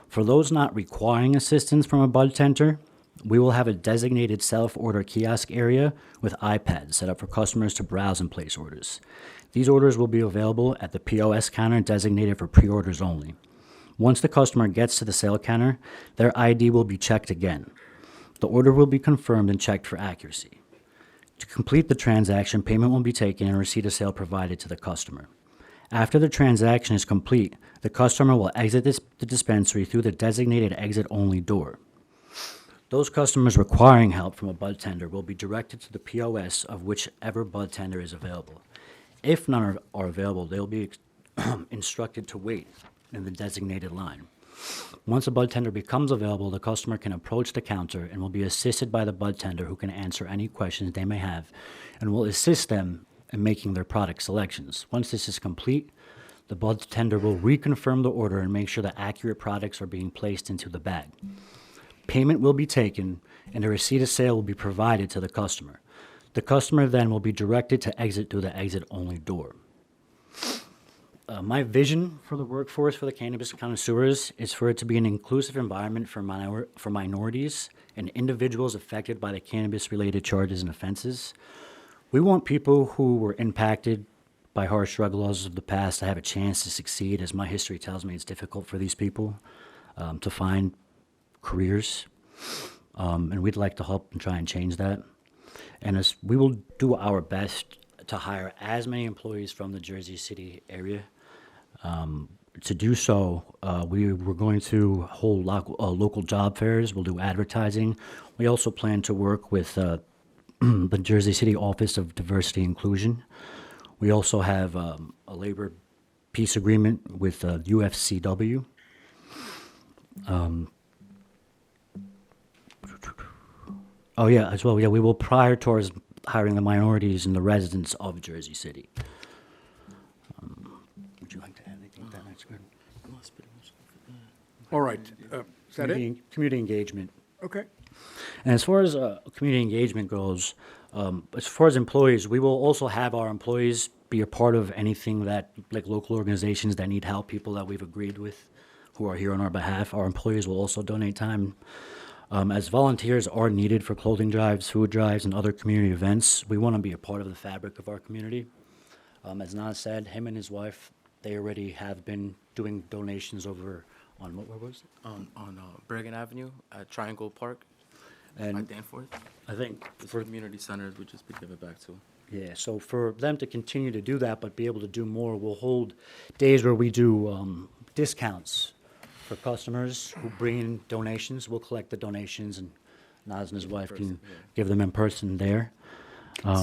For those not requiring assistance from a bud tender, we will have a designated self-order kiosk area with iPads set up for customers to browse and place orders. These orders will be available at the POS counter designated for pre-orders only. Once the customer gets to the sale counter, their ID will be checked again. The order will be confirmed and checked for accuracy. To complete the transaction, payment will be taken and receipt of sale provided to the customer. After the transaction is complete, the customer will exit the dispensary through the designated exit-only door. Those customers requiring help from a bud tender will be directed to the POS of whichever bud tender is available. If none are available, they'll be instructed to wait in the designated line. Once a bud tender becomes available, the customer can approach the counter and will be assisted by the bud tender, who can answer any questions they may have and will assist them in making their product selections. Once this is complete, the bud tender will reconfirm the order and make sure that accurate products are being placed into the bag. Payment will be taken and a receipt of sale will be provided to the customer. The customer then will be directed to exit through the exit-only door. My vision for the workforce for the Cannabis Connoisseurs is for it to be an inclusive environment for minorities and individuals affected by the cannabis-related charges and offenses. We want people who were impacted by harsh drug laws of the past to have a chance to succeed, as my history tells me it's difficult for these people to find careers, and we'd like to help and try and change that. And as we will do our best to hire as many employees from the Jersey City area. To do so, we're going to hold local job fairs. We'll do advertising. We also plan to work with the Jersey City Office of Diversity Inclusion. We also have a labor peace agreement with UFCW. Oh yeah, as well. Yeah, we will prior towards hiring the minorities and the residents of Jersey City. Would you like to add anything? That's good. All right. Is that it? Community engagement. Okay. And as far as community engagement goes, as far as employees, we will also have our employees be a part of anything that, like local organizations that need help, people that we've agreed with who are here on our behalf. Our employees will also donate time. As volunteers are needed for clothing drives, food drives, and other community events, we want to be a part of the fabric of our community. As Nas said, him and his wife, they already have been doing donations over on, where was it? On Bergen Avenue at Triangle Park. And by Danforth. I think for community centers, we just be giving back to. Yeah, so for them to continue to do that, but be able to do more, we'll hold days where we do discounts for customers who bring in donations. We'll collect the donations, and Naz and his wife can give them in person there.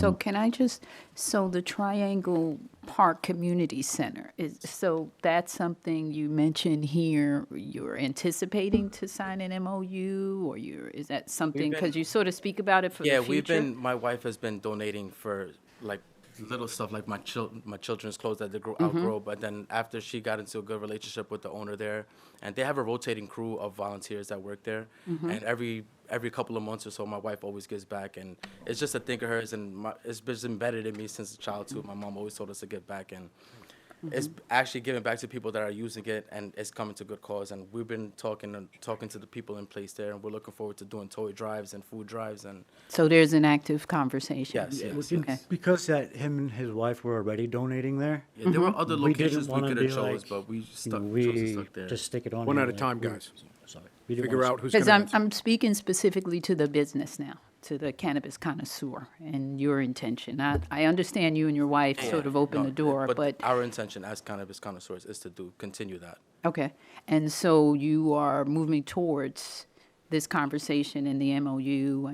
So can I just, so the Triangle Park Community Center, so that's something you mentioned here, you're anticipating to sign an MOU, or is that something, because you sort of speak about it for the future? My wife has been donating for like little stuff like my children's clothes that they outgrow, but then after she got into a good relationship with the owner there, and they have a rotating crew of volunteers that work there, and every couple of months or so, my wife always gives back, and it's just a thing of hers, and it's been embedded in me since a child too. My mom always told us to give back, and it's actually giving back to people that are using it, and it's coming to good cause. And we've been talking to the people in place there, and we're looking forward to doing toy drives and food drives. And so there's an active conversation. Yes. Okay. Because that him and his wife were already donating there. Yeah, there were other locations we wanna could be have chose, like, but we chose to we stick there. just stick it on One there, at a like, time, we- guys. Sorry. We didn't Figure wanna- out who's Because going to I'm speaking specifically to the business now, to the Cannabis Connoisseur and your intention. I understand you and your wife sort of opened the door, but our intention as Cannabis Connoisseurs is to continue that. okay. And so you are moving towards this conversation in the MOU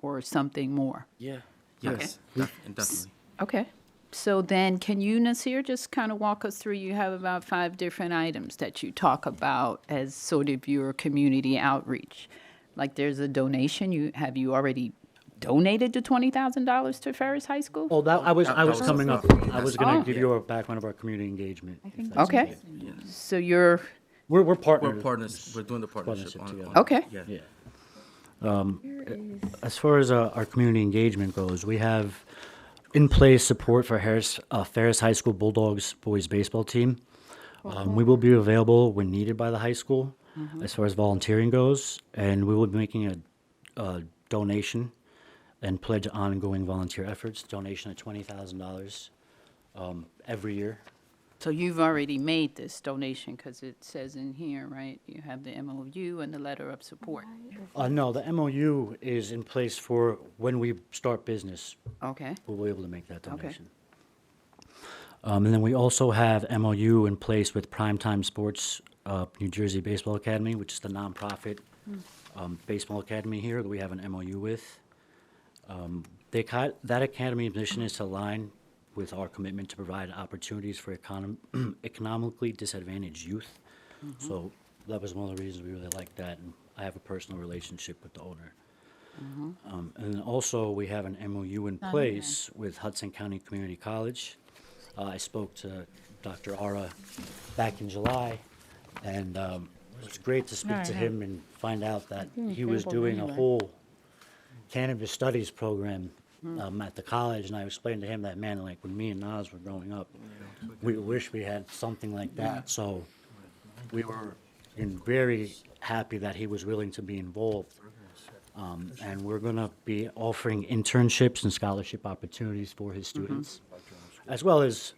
or something more. Yeah. Okay. Yes. Definitely. Okay. So then, can you, Nasir, just kind of walk us through? You have about 5 different items that you talk about as sort of your community outreach. Like there's a donation. Have you already donated the $20,000 to Ferris High School? Oh, I was coming up. I was going Oh. to give you a background of our community engagement. if that's Okay. So you're. We're partners. We're partners. We're doing the partnership together. Okay. Yeah. As far as our community engagement goes, we have in place support for Ferris High School Bulldogs boys baseball team. We will be available when needed by the high school as far as volunteering goes, and we will be making a donation and pledge ongoing volunteer efforts, donation of $20,000 every year So you've already made this donation because it says in here, right? You have the MOU and the letter of support. No, the MOU is in place for when we start business. Okay. We'll be able to make that Okay. donation. And then we also have MOU in place with Primetime Sports New Jersey Baseball Academy, which is the nonprofit baseball academy here that we have an MOU with. That academy's mission is to align with our commitment to provide opportunities for economically disadvantaged youth. So that was one of the reasons we really liked that, and I have a personal relationship with the owner. And then also, we have an MOU in place with Hudson County Community College. I spoke to Dr. Ara back in July, and it was great to speak to him and find out that he was doing a whole cannabis studies program at the college, and I explained to him that, man, like when me and Nas were growing up, we wish we had something like that. So we were very happy that he was willing to be involved. And we're going to be offering internships and scholarship opportunities for his students, as well as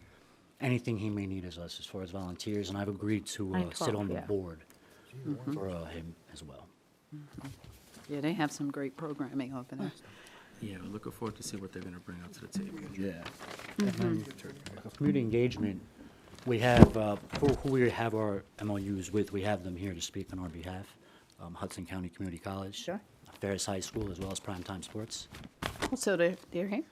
anything he may need as far as volunteers. And I've agreed to sit on the board for him as well. Yeah, they have some great programming over there. Yeah, we're looking forward to see what they're going to bring out to the table. Yeah. And then community engagement, we have, who we have our MOUs with, we have them here to speak on our behalf. Hudson County Community College. Sure. Ferris High School, as well as Primetime Sports. So they're here?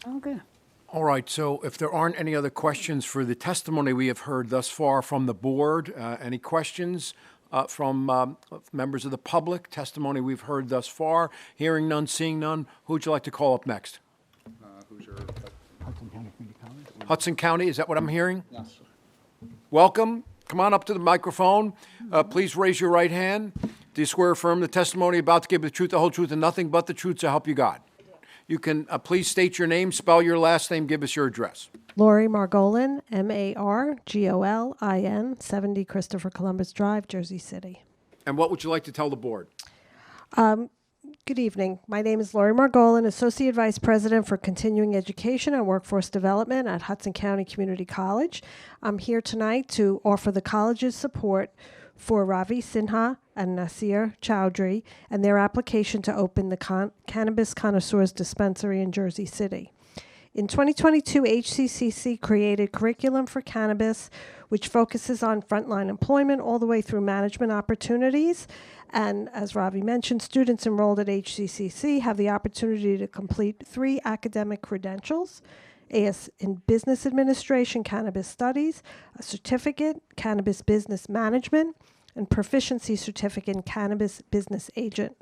Oh, good. All right, so if there aren't any other questions for the testimony we have heard thus far from the board, any questions from members of the public, testimony we've heard thus far, hearing none, seeing none, who would you like to call up next? Who's your? Hudson County Community College. Hudson County, is that what I'm hearing? Yes. Welcome. Come on up to the microphone. Please raise your right hand. Do you swear or affirm the testimony about to give the truth, the whole truth, and nothing but the truth, so help you God? You can please state your name, spell your last name, give us your address. Lori Margolin, Margolin, 70 Christopher Columbus Drive, Jersey City. And what would you like to tell the board? Good evening. My name is Lori Margolin, Associate Vice President for Continuing Education and Workforce Development at Hudson County Community College. I'm here tonight to offer the college's support for Ravi Sinha and Nasir Chowdhury and their application to open the Cannabis Connoisseurs dispensary in Jersey City. In 2022, HCCC created Curriculum for Cannabis, which focuses on frontline employment all the way through management opportunities. And as Ravi mentioned, students enrolled at HCCC have the opportunity to complete 3 academic credentials: AS in Business Administration, Cannabis Studies, a certificate, Cannabis Business Management, and Proficiency Certificate in Cannabis Business Agent.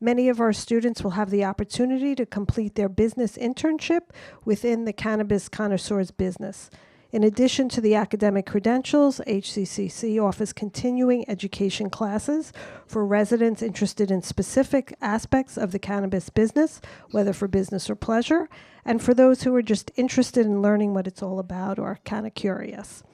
Many of our students will have the opportunity to complete their business internship within the Cannabis Connoisseurs business. In addition to the academic credentials, HCCC offers continuing education classes for residents interested in specific aspects of the cannabis business, whether for business or pleasure, and for those who are just interested in learning what it's all about or kind of curious.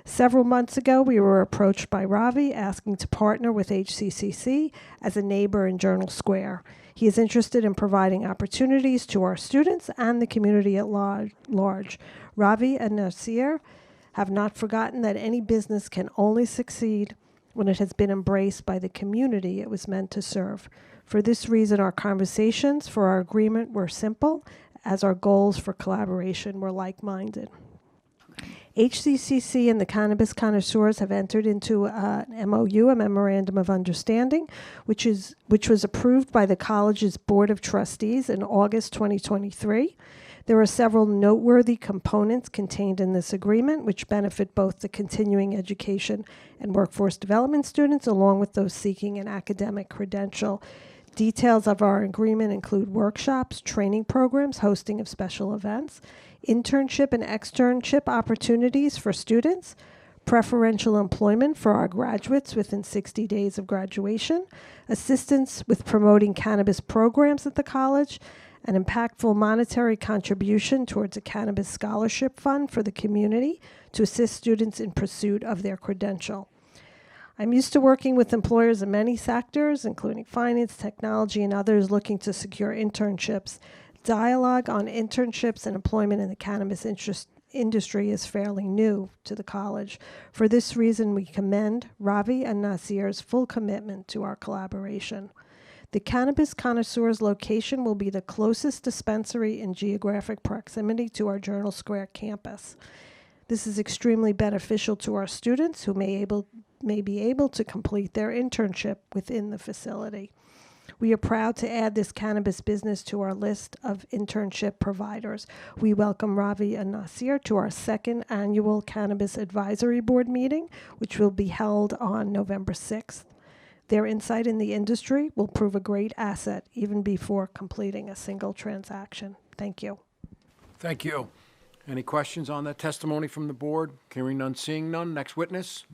Several months ago, we were approached by Ravi asking to partner with HCCC as a neighbor in Journal Square. He is interested in providing opportunities to our students and the community at large. Ravi and Nasir have not forgotten that any business can only succeed when it has been embraced by the community it was meant to serve. For this reason, our conversations for our agreement were simple, as our goals for collaboration were like-minded. HCCC and the Cannabis Connoisseurs have entered into an MOU, a Memorandum of Understanding, which was approved by the college's Board of Trustees in August 2023. There are several noteworthy components contained in this agreement which benefit both the continuing education and workforce development students, along with those seeking an academic credential. Details of our agreement include workshops, training programs, hosting of special events, internship and externship opportunities for students, preferential employment for our graduates within 60 days of graduation, assistance with promoting cannabis programs at the college, an impactful monetary contribution towards a cannabis scholarship fund for the community to assist students in pursuit of their credential. I'm used to working with employers in many sectors, including finance, technology, and others looking to secure internships. Dialogue on internships and employment in the cannabis industry is fairly new to the college. For this reason, we commend Ravi and Nasir's full commitment to our collaboration. The Cannabis Connoisseurs location will be the closest dispensary in geographic proximity to our Journal Square campus. This is extremely beneficial to our students who may be able to complete their internship within the facility. We are proud to add this cannabis business to our list of internship providers. We welcome Ravi and Nasir to our second annual Cannabis Advisory Board meeting, which will be held on November 6th. Their insight in the industry will prove a great asset even before completing a single transaction. Thank you. Thank you. Any questions on that testimony from the board? Hearing none, seeing none. Next witness.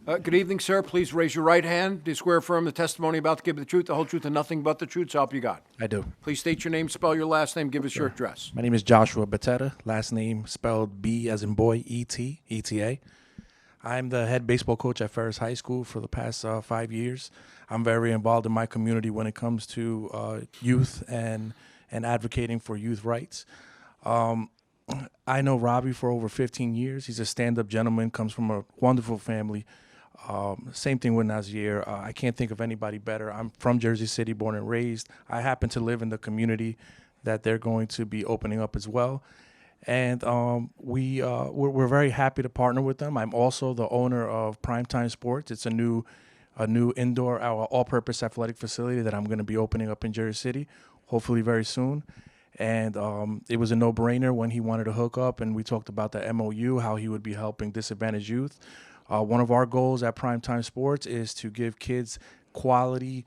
Good evening, sir. Please raise your right hand. Do you swear affirm the testimony about to give the truth, the whole truth, and nothing but the truth? So help you God. I do. Please state your name, spell your last name, give us your address. My name is Joshua Batetta, last name spelled B as in boy, E-T, E-T-A. I'm the head baseball coach at Ferris High School for the past 5 years. I'm very involved in my community when it comes to youth and advocating for youth rights. I know Robbie for over 15 years. He's a stand-up gentleman, comes from a wonderful family. Same thing with Nazir. I can't think of anybody better. I'm from Jersey City, born and raised. I happen to live in the community that they're going to be opening up as well. And we're very happy to partner with them. I'm also the owner of Primetime Sports. It's a new indoor, our all-purpose athletic facility that I'm going to be opening up in Jersey City, hopefully very soon. And it was a no-brainer when he wanted to hook up, and we talked about the MOU, how he would be helping disadvantaged youth. One of our goals at Primetime Sports is to give kids quality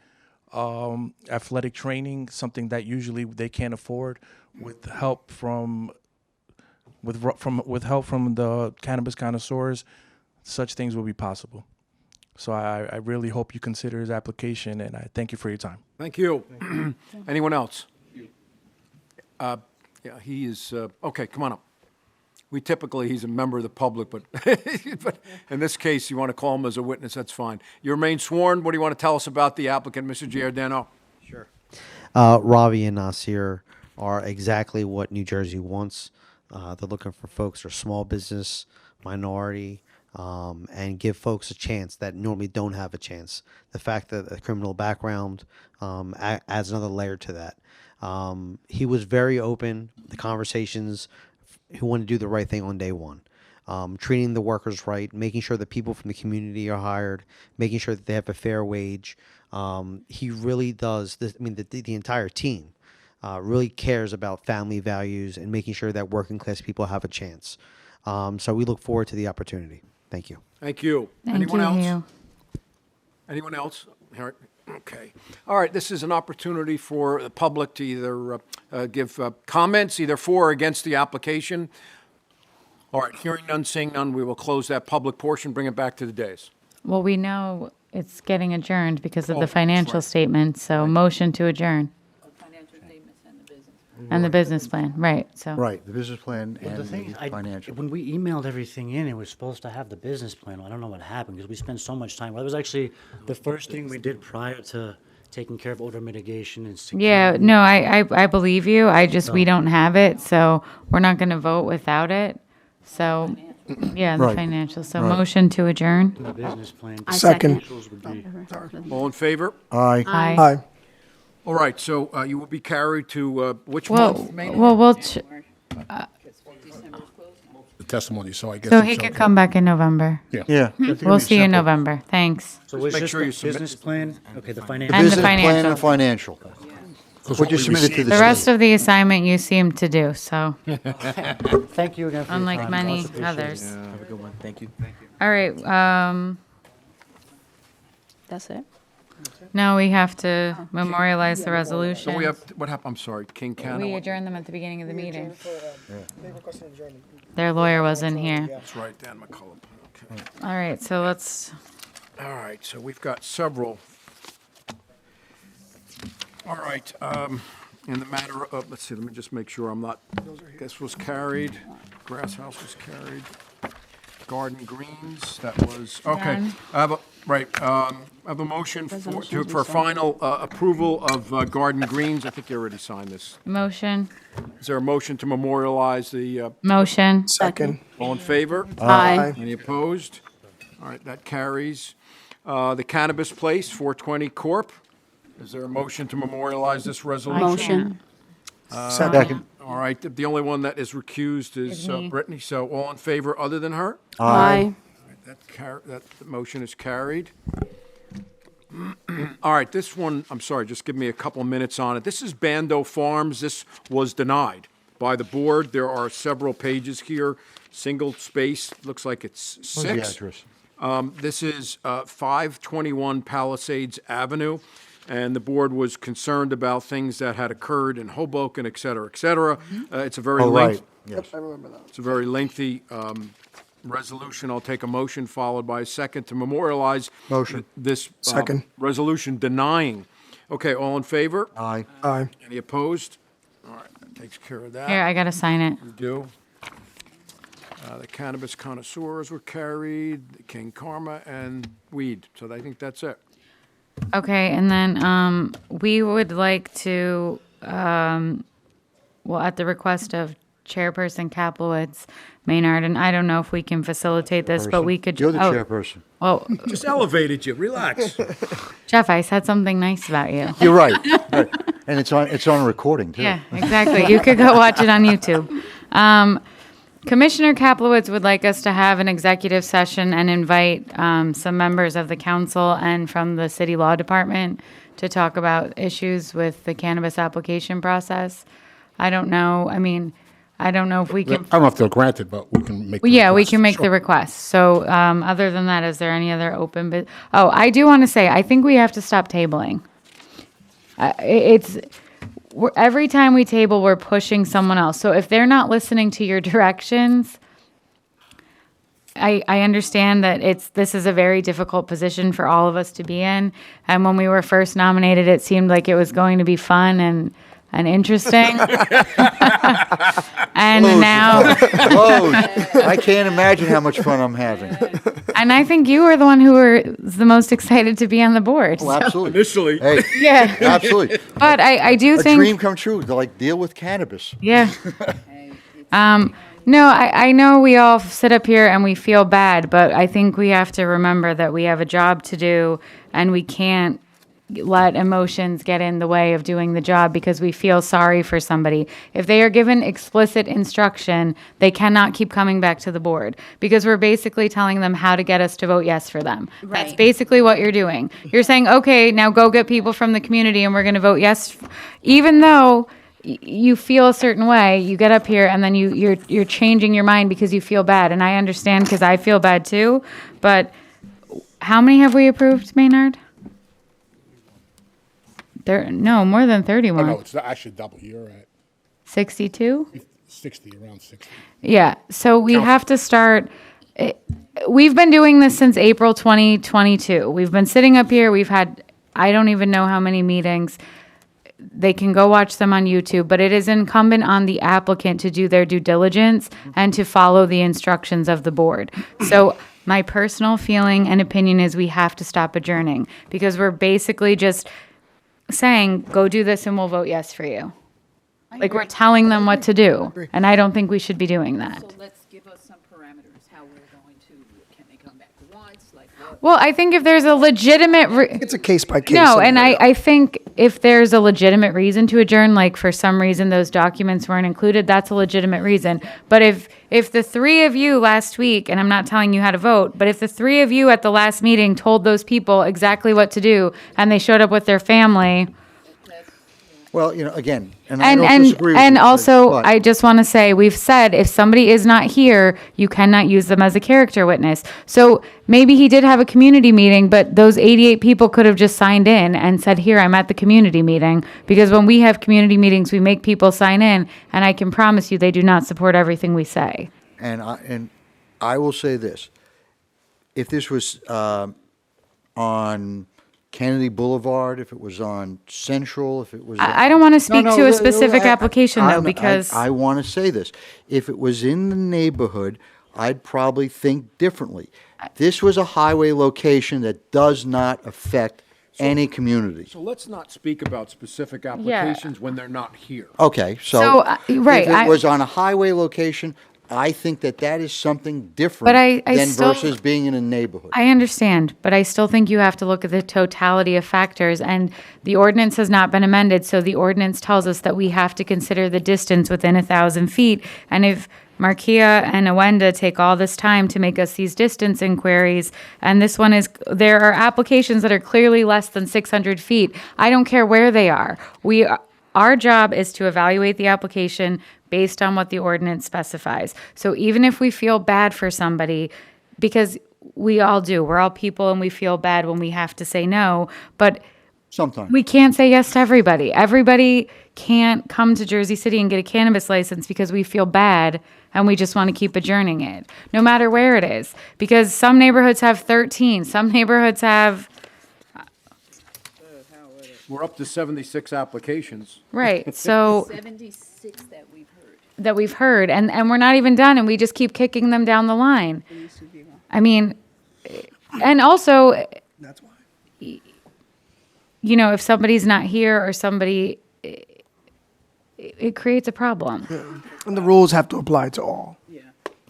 athletic training, something that usually they can't afford, with help from the Cannabis Connoisseurs. Such things will be possible. So I really hope you consider his application, and I thank you for your time. Thank you. Anyone else? Yeah, he is, okay, come on up. He's a member of the public, but in this case, you want to call him as a witness, that's fine. You remain sworn. What do you want to tell us about the applicant, Mr. Giordano? Sure. Ravi and Nasir are exactly what New Jersey wants. They're looking for folks who are small business, minority, and give folks a chance that normally don't have a chance. The fact that a criminal background adds another layer to that. He was very open. The conversations, he wanted to do the right thing on day one. Treating the workers right, making sure that people from the community are hired, making sure that they have a fair wage. He really does this. I mean, the entire team really cares about family values and making sure that working class people have a chance. So we look forward to the opportunity. Thank you. Thank you. Anyone else? Anyone else? All right. Okay. All right. This is an opportunity for the public to either give comments, either for or against the application. All right. Hearing none, seeing none, we will close that public portion, bring it back to the dais. Well, we know it's getting adjourned because of Oh, the financial statement, so motion to adjourn. And the business plan, right, so. Right, the business plan Well, and the thing the is, financial. when we emailed everything in, it was supposed to have the business plan. I don't know what happened because we spent so much time. That was actually the first thing we did prior to taking care of odor mitigation and security. Yeah, no, I believe you, we don't have it, so we're not gonna vote without it, so, yeah, the Right. financial, so Right. motion to adjourn. The business plan. I second. Financials would be- All in favor? Aye. Aye. All right. So you will be carried to which Well, month? May? we'll, The testimony, so I guess. so it's he could okay. come back in November. Yeah. We'll see you in November, thanks. So it's make just sure the you submit- business plan, okay, the The financial. And the business plan financial. and financial. Because What you we submitted to received- the The rest state. of the assignment you seem to do, so, Thank you again for your unlike time. many Much appreciated. others. Have a good one. Thank you. All right, That's it? now we have to memorialize the resolution. So we have, what happened? I'm sorry, King County. We adjourned them at the beginning of the meeting. They requested adjournment. Their lawyer wasn't here. That's right, Dan McCullough. Okay. All right, so let's, All right, so we've got several. All right, in the matter of, let's see, let me just make sure I'm not, this was carried, Grass House was carried. Garden Greens, that was, okay. Done. I have a, right, I have a motion for final approval of Garden Greens. I think you already signed this. Motion. Is there a motion to memorialize the, Motion. Second. all in favor? Aye. Any opposed? All right, that carries. The Cannabis Place, 420 Corp. Is there a motion to memorialize this resolution? Motion. Second. All right, the only one that is recused is me. Brittany, so all in favor other than her? Aye. That motion is carried. All right, this one, I'm sorry, just give me a couple minutes on it. This is Bando Farms. This was denied by the board. There are several pages here, single space, looks like it's 6. What's the address? This is 521 Palisades Avenue, and the board was concerned about things that had occurred in Hoboken, et cetera, et cetera. It's a very Oh, lengthy, right, yes. I remember that. it's a very lengthy resolution. I'll take a motion followed by a second to memorialize Motion. this Second. resolution denying. Okay, all in favor? Aye. Aye. Any opposed? All right, that takes care of that. Here, I gotta sign it. We do. The Cannabis Connoisseurs were carried, the King Karma, and Weed. So I think that's it. Okay, and then we would like to, well, at the request of Chairperson Kaplowitz, Maynard, and I don't know if we can facilitate this, but we could. You're the oh, chairperson. Well, Just elevated you. Relax. Jeff, I said something nice about you. You're right. Right. And it's on recording, too. Yeah, exactly. You could go watch it on YouTube. Commissioner Kaplowitz would like us to have an executive session and invite some members of the council and from the city law department to talk about issues with the cannabis application process. I don't know. I mean, I don't know if we I can. don't know if they'll grant it, but we can make. Well, yeah, we can make Sure. the request. So, other than that, is there any other open? Oh, I do want to say, I think we have to stop tabling. Every time we table, we're pushing someone else. So if they're not listening to your directions, I understand that this is a very difficult position for all of us to be in. And when we were first nominated, it seemed like it was going to be fun and interesting. And now, I can't imagine how much fun I'm having. and I think you were the one who was the most excited to be on the board. Oh, so- absolutely. Initially. Hey, Yeah. absolutely. But I do A think. dream come true to like deal with cannabis. Yeah. No, I know we all sit up here and we feel bad, but I think we have to remember that we have a job to do and we can't let emotions get in the way of doing the job because we feel sorry for somebody. If they are given explicit instruction, they cannot keep coming back to the board because we're basically telling them how to get us to vote yes for them. That's Right. basically what you're doing. You're saying, okay, now go get people from the community and we're going to vote yes. Even though you feel a certain way, you get up here and then you're changing your mind because you feel bad. And I understand because I feel bad too. But how many have we approved, Maynard? No, more than 31. Oh, no, it's actually double. You're at 62? 60, around 60. Yeah, so we have to start. We've been doing this since April 2022. We've been sitting up here. We've had, I don't even know how many meetings. They can go watch them on YouTube, but it is incumbent on the applicant to do their due diligence and to follow the instructions of the board. So my personal feeling and opinion is we have to stop adjourning because we're basically just saying, go do this and we'll vote yes for you. Like we're telling them what to do. And I don't think we should be doing that. So let's give us some parameters, how we're going to, can they come back once, like what? Well, I think if there's a legitimate. It's a case by case. No, and scenario. I think if there's a legitimate reason to adjourn, like for some reason those documents weren't included, that's a legitimate reason. But if the three of you last week, and I'm not telling you how to vote, but if the three of you at the last meeting told those people exactly what to do and they showed up with their family. Well, again, and I don't disagree with And you, also, but- I just want to say, we've said if somebody is not here, you cannot use them as a character witness. So maybe he did have a community meeting, but those 88 people could have just signed in and said, here, I'm at the community meeting. Because when we have community meetings, we make people sign in, and I can promise you they do not support everything we say. And I will say this: if this was on Kennedy Boulevard, if it was on Central, if it was, I don't want to speak to a specific application, though, because I want to say this: if it was in the neighborhood I'd probably think differently. This was a highway location that does not affect any community. So let's not speak about specific applications when they're not here. Okay, So, right, if it I- was on a highway location, I think that that is something different But I than still- versus being in a neighborhood. I understand, but I still think you have to look at the totality of factors, and the ordinance has not been amended, so the ordinance tells us that we have to consider the distance within 1,000 feet, and if Markia and Awenda take all this time to make us these distance inquiries, and this one is, there are applications that are clearly less than 600 feet. I don't care where they are. Our job is to evaluate the application based on what the ordinance specifies. So even if we feel bad for somebody, because we all do, we're all people and we feel bad when we have to say no, but sometimes we can't say yes to everybody. Everybody can't come to Jersey City and get a cannabis license because we feel bad and we just want to keep adjourning it, no matter where it is. Because some neighborhoods have 13, some neighborhoods have, We're up to 76 applications. right, so 76 that we've heard. and we're not even done, and we just keep kicking them down the line. I mean, and also, That's why. you know, if somebody's not here or somebody, it creates a problem. And the rules have to apply to all.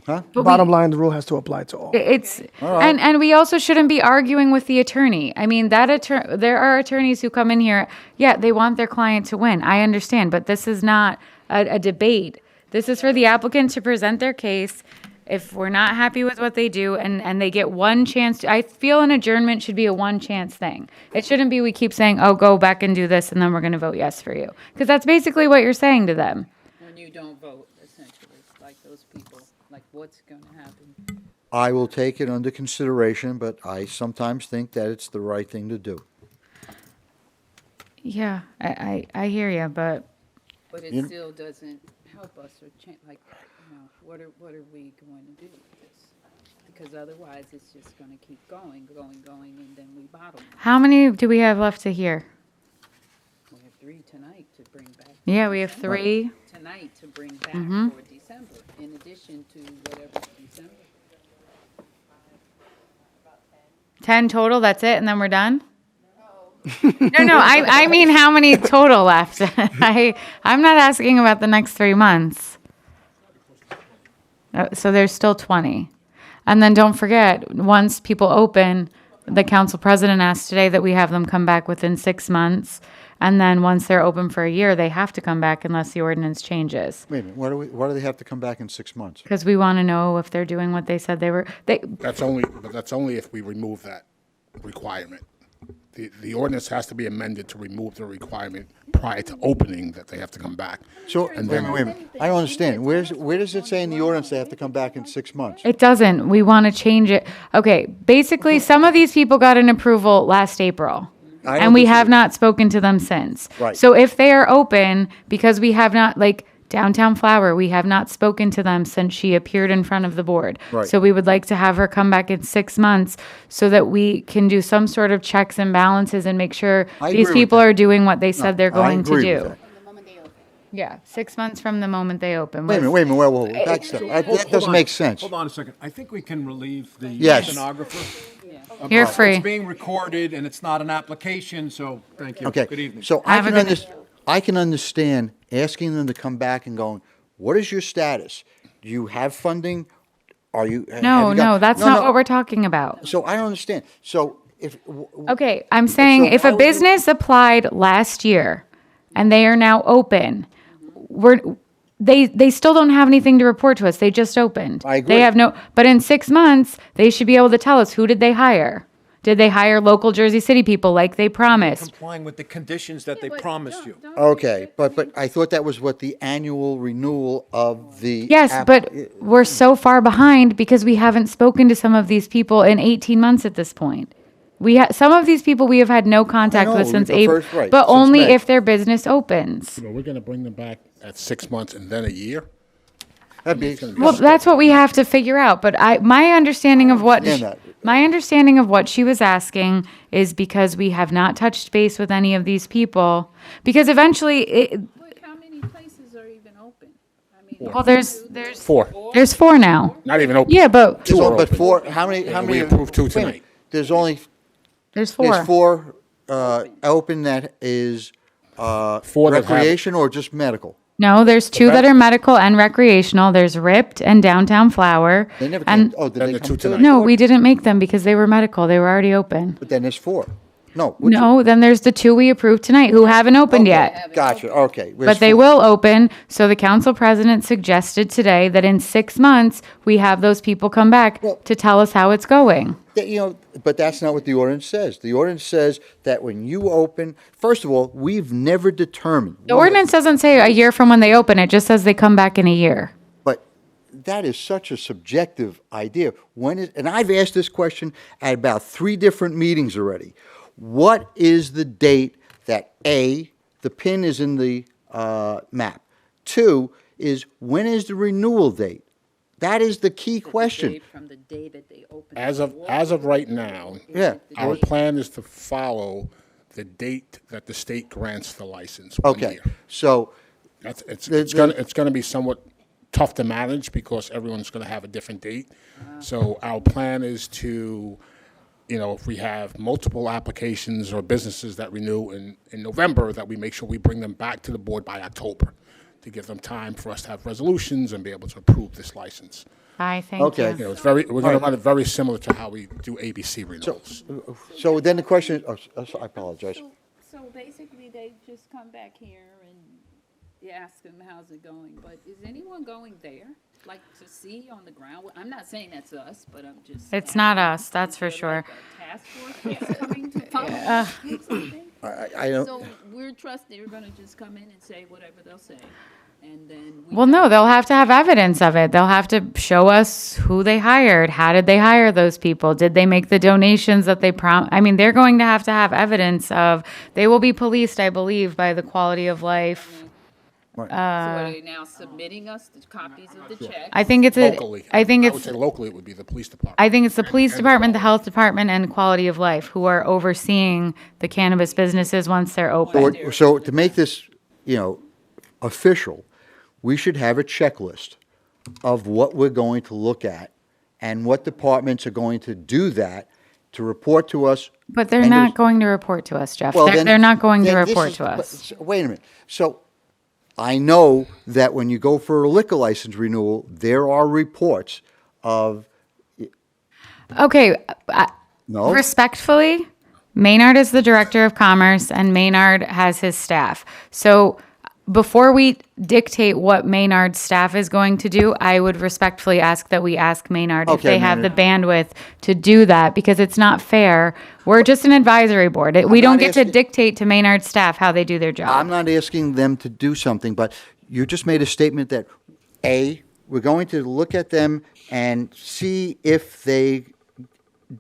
Huh? But Bottom line, the rule has to apply to all. It's All right. and we also shouldn't be arguing with the attorney. I mean, there are attorneys who come in here, yeah, they want their client to win. I understand, but this is not a debate. This is for the applicant to present their case. If we're not happy with what they do and they get one chance, I feel an adjournment should be a one chance thing. It shouldn't be we keep saying, oh, go back and do this and then we're going to vote yes for you. Because that's basically what you're saying to them. When you don't vote, essentially, like those people, like what's going to happen? I will take it under consideration, but I sometimes think that it's the right thing to do. Yeah, I hear you, but But it You know- still doesn't help us or change, like, you know, what are we going to do with this? Because otherwise, it's just going to keep going, and then we bottom. how many do we have left to hear? We have 3 tonight to bring back. Yeah, we have 3. Tonight to bring back Mhm. for December, in addition to whatever's December. 10 total, that's it, and then we're done? No, I mean how many total left? I'm not asking about the next 3 months. So there's still 20. And then don't forget, once people open, the council president asked today that we have them come back within 6 months. And then once they're open for a year, they have to come back unless the ordinance changes. Wait a minute, why do they have to come back in 6 months? Because we want to know if they're doing what they said they were. That's only if we remove that requirement. The ordinance has to be amended to remove the requirement prior to opening that they have to come back. So, And wait a then- minute, I don't understand. Where does it say in the ordinance they have to come back in 6 months? It doesn't. We want to change it. Okay, basically, some of these people got an approval last April. I And don't we have disagree. not spoken to them since. Right. So if they are open, because we have not, like Downtown Flower, we have not spoken to them since she appeared in front of the board. Right. So we would like to have her come back in 6 months so that we can do some sort of checks and balances and make sure I these agree with people that. are doing what they said they're No, I going to agree with do. that. Yeah, 6 months from the moment they open. Wait a minute, was- whoa, that's, that doesn't make sense. Hold on a second. I think we can relieve the Yes. stenographer. You're It's free. being recorded and it's not an application, so thank you. Okay, Good evening. so I can understand asking them to come back and going, what is your status? Do you have funding? Are you? have No, you got-" no, that's not what we're talking about. So I don't understand. So if. Okay, I'm saying So if how a would you- business applied last year and they are now open, they still don't have anything to report to us. They just opened. I agree. They have but in 6 months, they should be able to tell us, who did they hire? Did they hire local Jersey City people like they promised? Complying with the conditions that they promised you. Okay, but I thought that was what the annual renewal of the. Yes, but we're so far behind because we haven't spoken to some of these people in 18 months at this point. Some of these people we have had no contact with since April, right, but since only May. if their business opens. So we're gonna bring them back at 6 months and then a year? That'd be. Well, that's what we have to figure out. But my understanding of what understand that. my understanding of what she was asking is because we have not touched base with any of these people. Because eventually, Look how many places are even open. I Well, there's Four. there's 4 now. Not even open. Yeah, but Two are But open. four, how many, And we approved 2 wait a minute. tonight. There's only, there's 4. there's 4 open that is Four that have- recreation or just medical? No, there's 2 that are medical and recreational. There's Ripped and Downtown Flower. They never and came, oh, did Then they the come 2 to tonight. No, we didn't make them because they were medical. They were already open. But then there's 4. No. which- No, then there's the 2 we approved tonight who haven't opened Okay, yet. Gotcha, okay. But they will open. So the council president suggested today that in 6 months, we have those people come back to tell us how it's going. But that's not what the ordinance says. The ordinance says that when you open, first of all, we've never determined. The ordinance doesn't say a year from when they open. It just says they come back in a year. But that is such a subjective idea. And I've asked this question at about 3 different meetings already. What is the date that A, the pin is in the map? 2 is when is the renewal date? That is the key question. From the day that they open. As of right now, Yeah. our plan is to follow the date that the state grants the license. 1 Okay, year. so It's gonna be somewhat tough to manage because everyone's gonna have a different date. So our plan is to, if we have multiple applications or businesses that renew in November, that we make sure we bring them back to the board by October to give them time for us to have resolutions and be able to approve this license. Thank Okay. you. We're gonna run it very similar to how we do ABC renewals. So then the question, I apologize. So basically, they just come back here and you ask them, how's it going? But is anyone going there, like to see on the ground? I'm not saying that's us, but I'm just. It's not us, that's for sure. Task force that's coming to follow something? I don't. So we're trusting, they're gonna just come in and say whatever they'll say, and then. Well, no, they'll have to have evidence of it. They'll have to show us who they hired. How did they hire those people? Did they make the donations that they I mean, they're going to have evidence of, they will be policed, I believe, by the quality of life. So are they now submitting us the copies of the checks? I think it's Locally. I think I would it's say locally it would be the police department. I think it's the police department, the health department, and quality of life who are overseeing the cannabis businesses once they're open. So to make this, official, we should have a checklist of what we're going to look at and what departments are going to do that to report to us. But they're And not there's- going to report to us, Jeff. Well, They're, then- they're not going to then this report is- to us. Wait a minute. So I know that when you go for a liquor license renewal, there are reports of, Okay, no? respectfully, Maynard is the director of commerce and Maynard has his staff. So before we dictate what Maynard's staff is going to do, I would respectfully ask that we ask Maynard if Okay, they have the Maynard. bandwidth to do that, because it's not fair. We're just an advisory board. We don't not get to asking- dictate to Maynard's staff how they do their job. I'm not asking them to do something, but you just made a statement that, A, we're going to look at them and see if they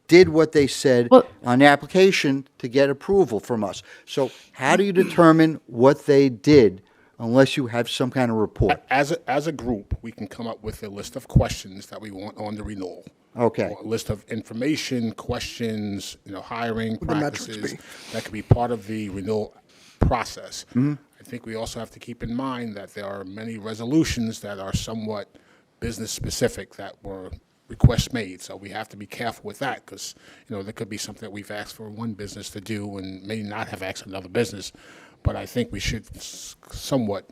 did what they said on the application to get approval from us. So how do you determine what they did unless you have some kind of report? As a group, we can come up with a list of questions that we want on the renewal. Okay. Or a list of information, questions, hiring What would the metrics practices be? that could be part of the renewal process. Mhm. I think we also have to keep in mind that there are many resolutions that are somewhat business specific that were requests made. So we have to be careful with that because, there could be something that we've asked for one business to do and may not have asked another business. But I think we should somewhat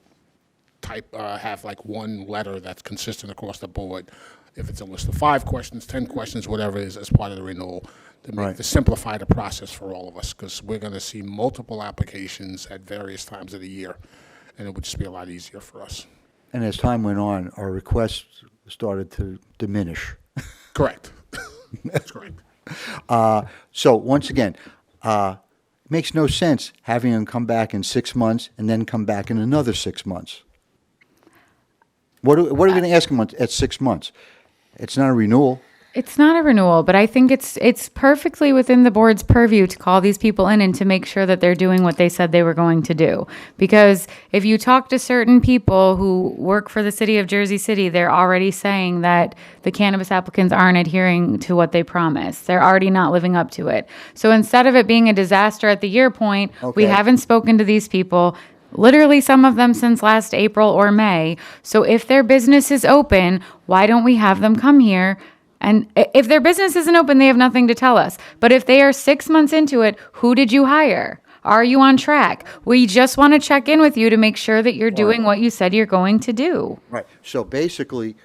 have like one letter that's consistent across the board. If it's a list of 5 questions, 10 questions, whatever it is, as part of the renewal, to simplify the process for all of us, because we're going to see multiple applications at various times of the year, and it would just be a lot easier for us. And as time went on, our requests started to diminish. Correct. That's correct. So once again, it makes no sense having them come back in 6 months and then come back in another 6 months. What are we going to ask them at 6 months? It's not a renewal. It's not a renewal, but I think it's perfectly within the board's purview to call these people in and to make sure that they're doing what they said they were going to do. Because if you talk to certain people who work for the city of Jersey City, they're already saying that the cannabis applicants aren't adhering to what they promised. They're already not living up to it. So instead of it being a disaster at the year point, we Okay. haven't spoken to these people. Literally some of them since last April or May. So if their business is open, why don't we have them come here? And if their business isn't open, they have nothing to tell us. But if they are 6 months into it, who did you hire? Are you on track? We just want to check in with you to make sure that you're doing what you said you're going to do. Right. So basically,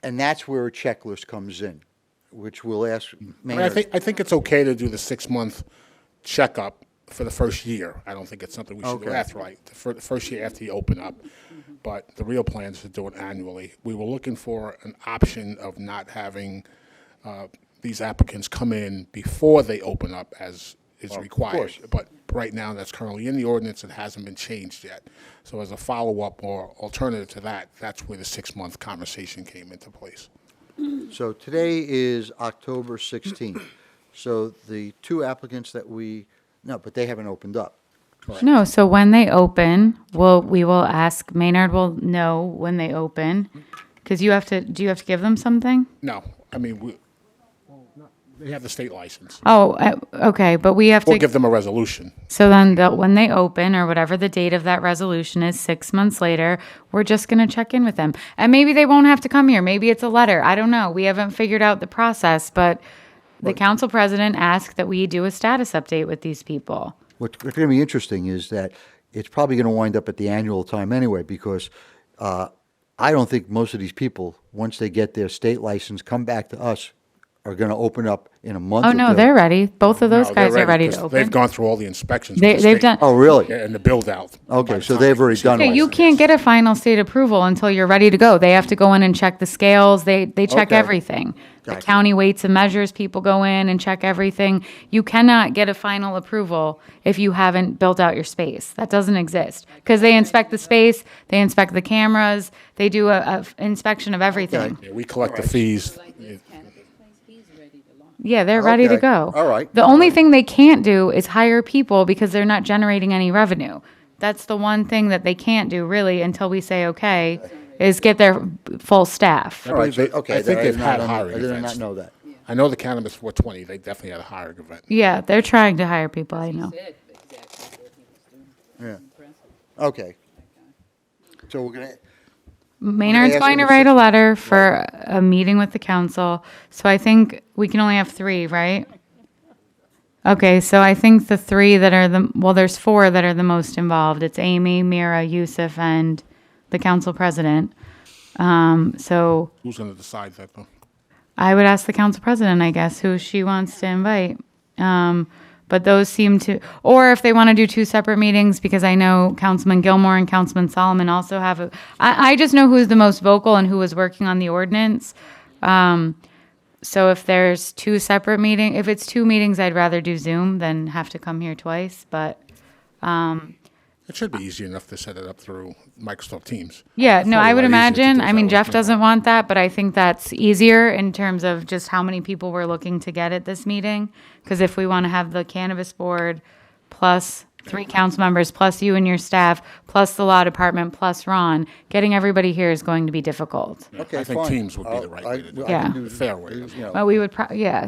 and that's where a checklist comes in, which we'll ask I Maynard. think it's okay to do the 6-month checkup for the first year. I don't think it's something we should do Okay. after, right? The first year after you open up. But the real plan is to do it annually. We were looking for an option of not having these applicants come in before they open up as is required. course. But right now, that's currently in the ordinance. It hasn't been changed yet. So as a follow-up or alternative to that, that's where the 6-month conversation came into place. So today is October 16th. So the two applicants that no, but they haven't opened up. No, so when they open, we will ask, Maynard will know when they open. Because do you have to give them something? No, I mean, they have the state license. Oh, okay, but we have We'll to. give them a resolution. So then when they open, or whatever the date of that resolution is, 6 months later, we're just going to check in with them. And maybe they won't have to come here. Maybe it's a letter. I don't know. We haven't figured out the process, but the council president asked that we do a status update with these people. What's going to be interesting is that it's probably going to wind up at the annual time anyway, because I don't think most of these people, once they get their state license, come back to us, are going to open up in a month Oh, or no, two. they're ready. Both of those No, guys they're are ready to because open. They've gone through all the inspections. They've with the state. done- Oh, really? And the build out. Okay, so they've already done Okay, all you that. can't get a final state approval until you're ready to go. They have to go in and check the scales. They check Okay. everything. The Gotcha. county weights and measures people go in and check everything. You cannot get a final approval if you haven't built out your space. That doesn't exist. Because they inspect the space, they inspect the cameras, they do a inspection of everything. Yeah, we collect the fees. Yeah, they're ready to Okay. go. All right. The only thing they can't do is hire people because they're not generating any revenue. That's the one thing that they can't do really until we say, okay, is get their full staff. All right, so, okay. I think that- they've had I hiring did events. not know that. I know the Cannabis 420, they definitely had a hiring event. Yeah, they're trying to hire people, I know. Yeah. Okay. So we're going to, Maynard's ask going to them to write a 6 letter for a meeting with the council. So I think we can only have 3, right? Okay, so I think the 3 that are there's 4 that are the most involved. It's Amy, Mira, Yusuf, and the council president. So Who's going to decide that, though? I would ask the council president, I guess, who she wants to invite. But those seem to, or if they want to do 2 separate meetings, because I know Councilman Gilmore and Councilman Solomon also have I just know who's the most vocal and who was working on the ordinance. So if there's 2 separate meetings, if it's 2 meetings, I'd rather do Zoom than have to come here twice. But It should be easy enough to set it up through Microsoft Teams. yeah, no, I would Probably a lot easier to imagine. do I that mean, way. Jeff doesn't want that, but I think that's easier in terms of just how many people we're looking to get at this meeting. Because if we want to have the cannabis board plus 3 council members, plus you and your staff, plus the law department, plus Ron, getting everybody here is going to be difficult. okay, I think fine. Teams would be the right way to do it. I can do The fair way. you know, But we would,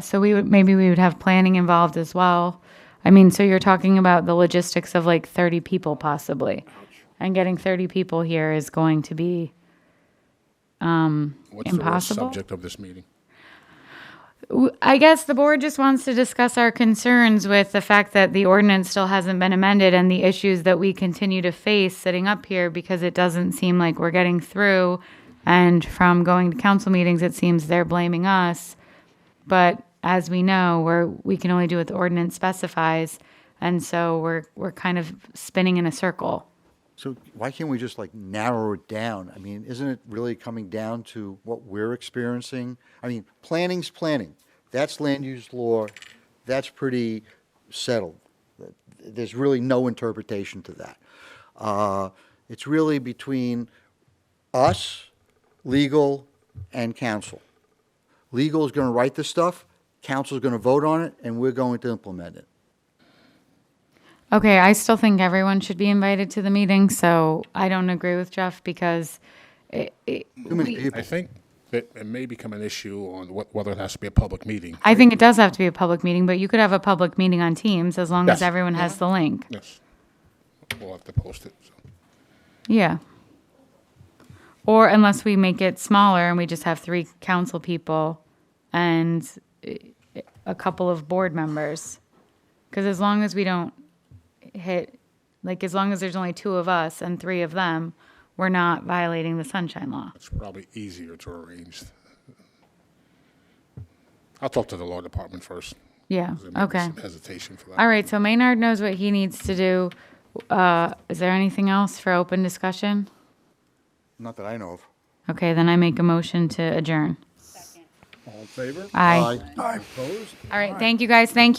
so maybe we would have planning involved as well. I mean, so you're talking about the logistics of like 30 people possibly. And getting 30 people here is going to be What's the real impossible. subject of this meeting? I guess the board just wants to discuss our concerns with the fact that the ordinance still hasn't been amended and the issues that we continue to face sitting up here because it doesn't seem like we're getting through. And from going to council meetings, it seems they're blaming us. But as we know, we can only do what the ordinance specifies. And so we're kind of spinning in a circle. So why can't we just like narrow it down? I mean, isn't it really coming down to what we're experiencing? I mean, planning's planning. That's land use law. That's pretty settled. There's really no interpretation to that. It's really between us, legal, and council. Legal is going to write the stuff, council is going to vote on it, and we're going to implement it. Okay, I still think everyone should be invited to the meeting, so I don't agree with Jeff because Too many people. I think that it may become an issue on whether it has to be a public meeting. I think it does have to be a public meeting, but you could have a public meeting on Teams as long as Yes. everyone has the link. Yes. We'll have to post it. So. Yeah. Or unless we make it smaller and we just have 3 council people and a couple of board members. Because as long as we don't hit, like, as long as there's only 2 of us and 3 of them, we're not violating the sunshine law. It's probably easier to arrange. I'll talk to the law department first. Yeah, 'cause there may be okay. some hesitation for that. All right, so Maynard knows what he needs to do. Is there anything else for open discussion? Not that I know of. Okay, then I make a motion to adjourn. All in favor? Aye. Opposed? All right, thank you guys, thank you.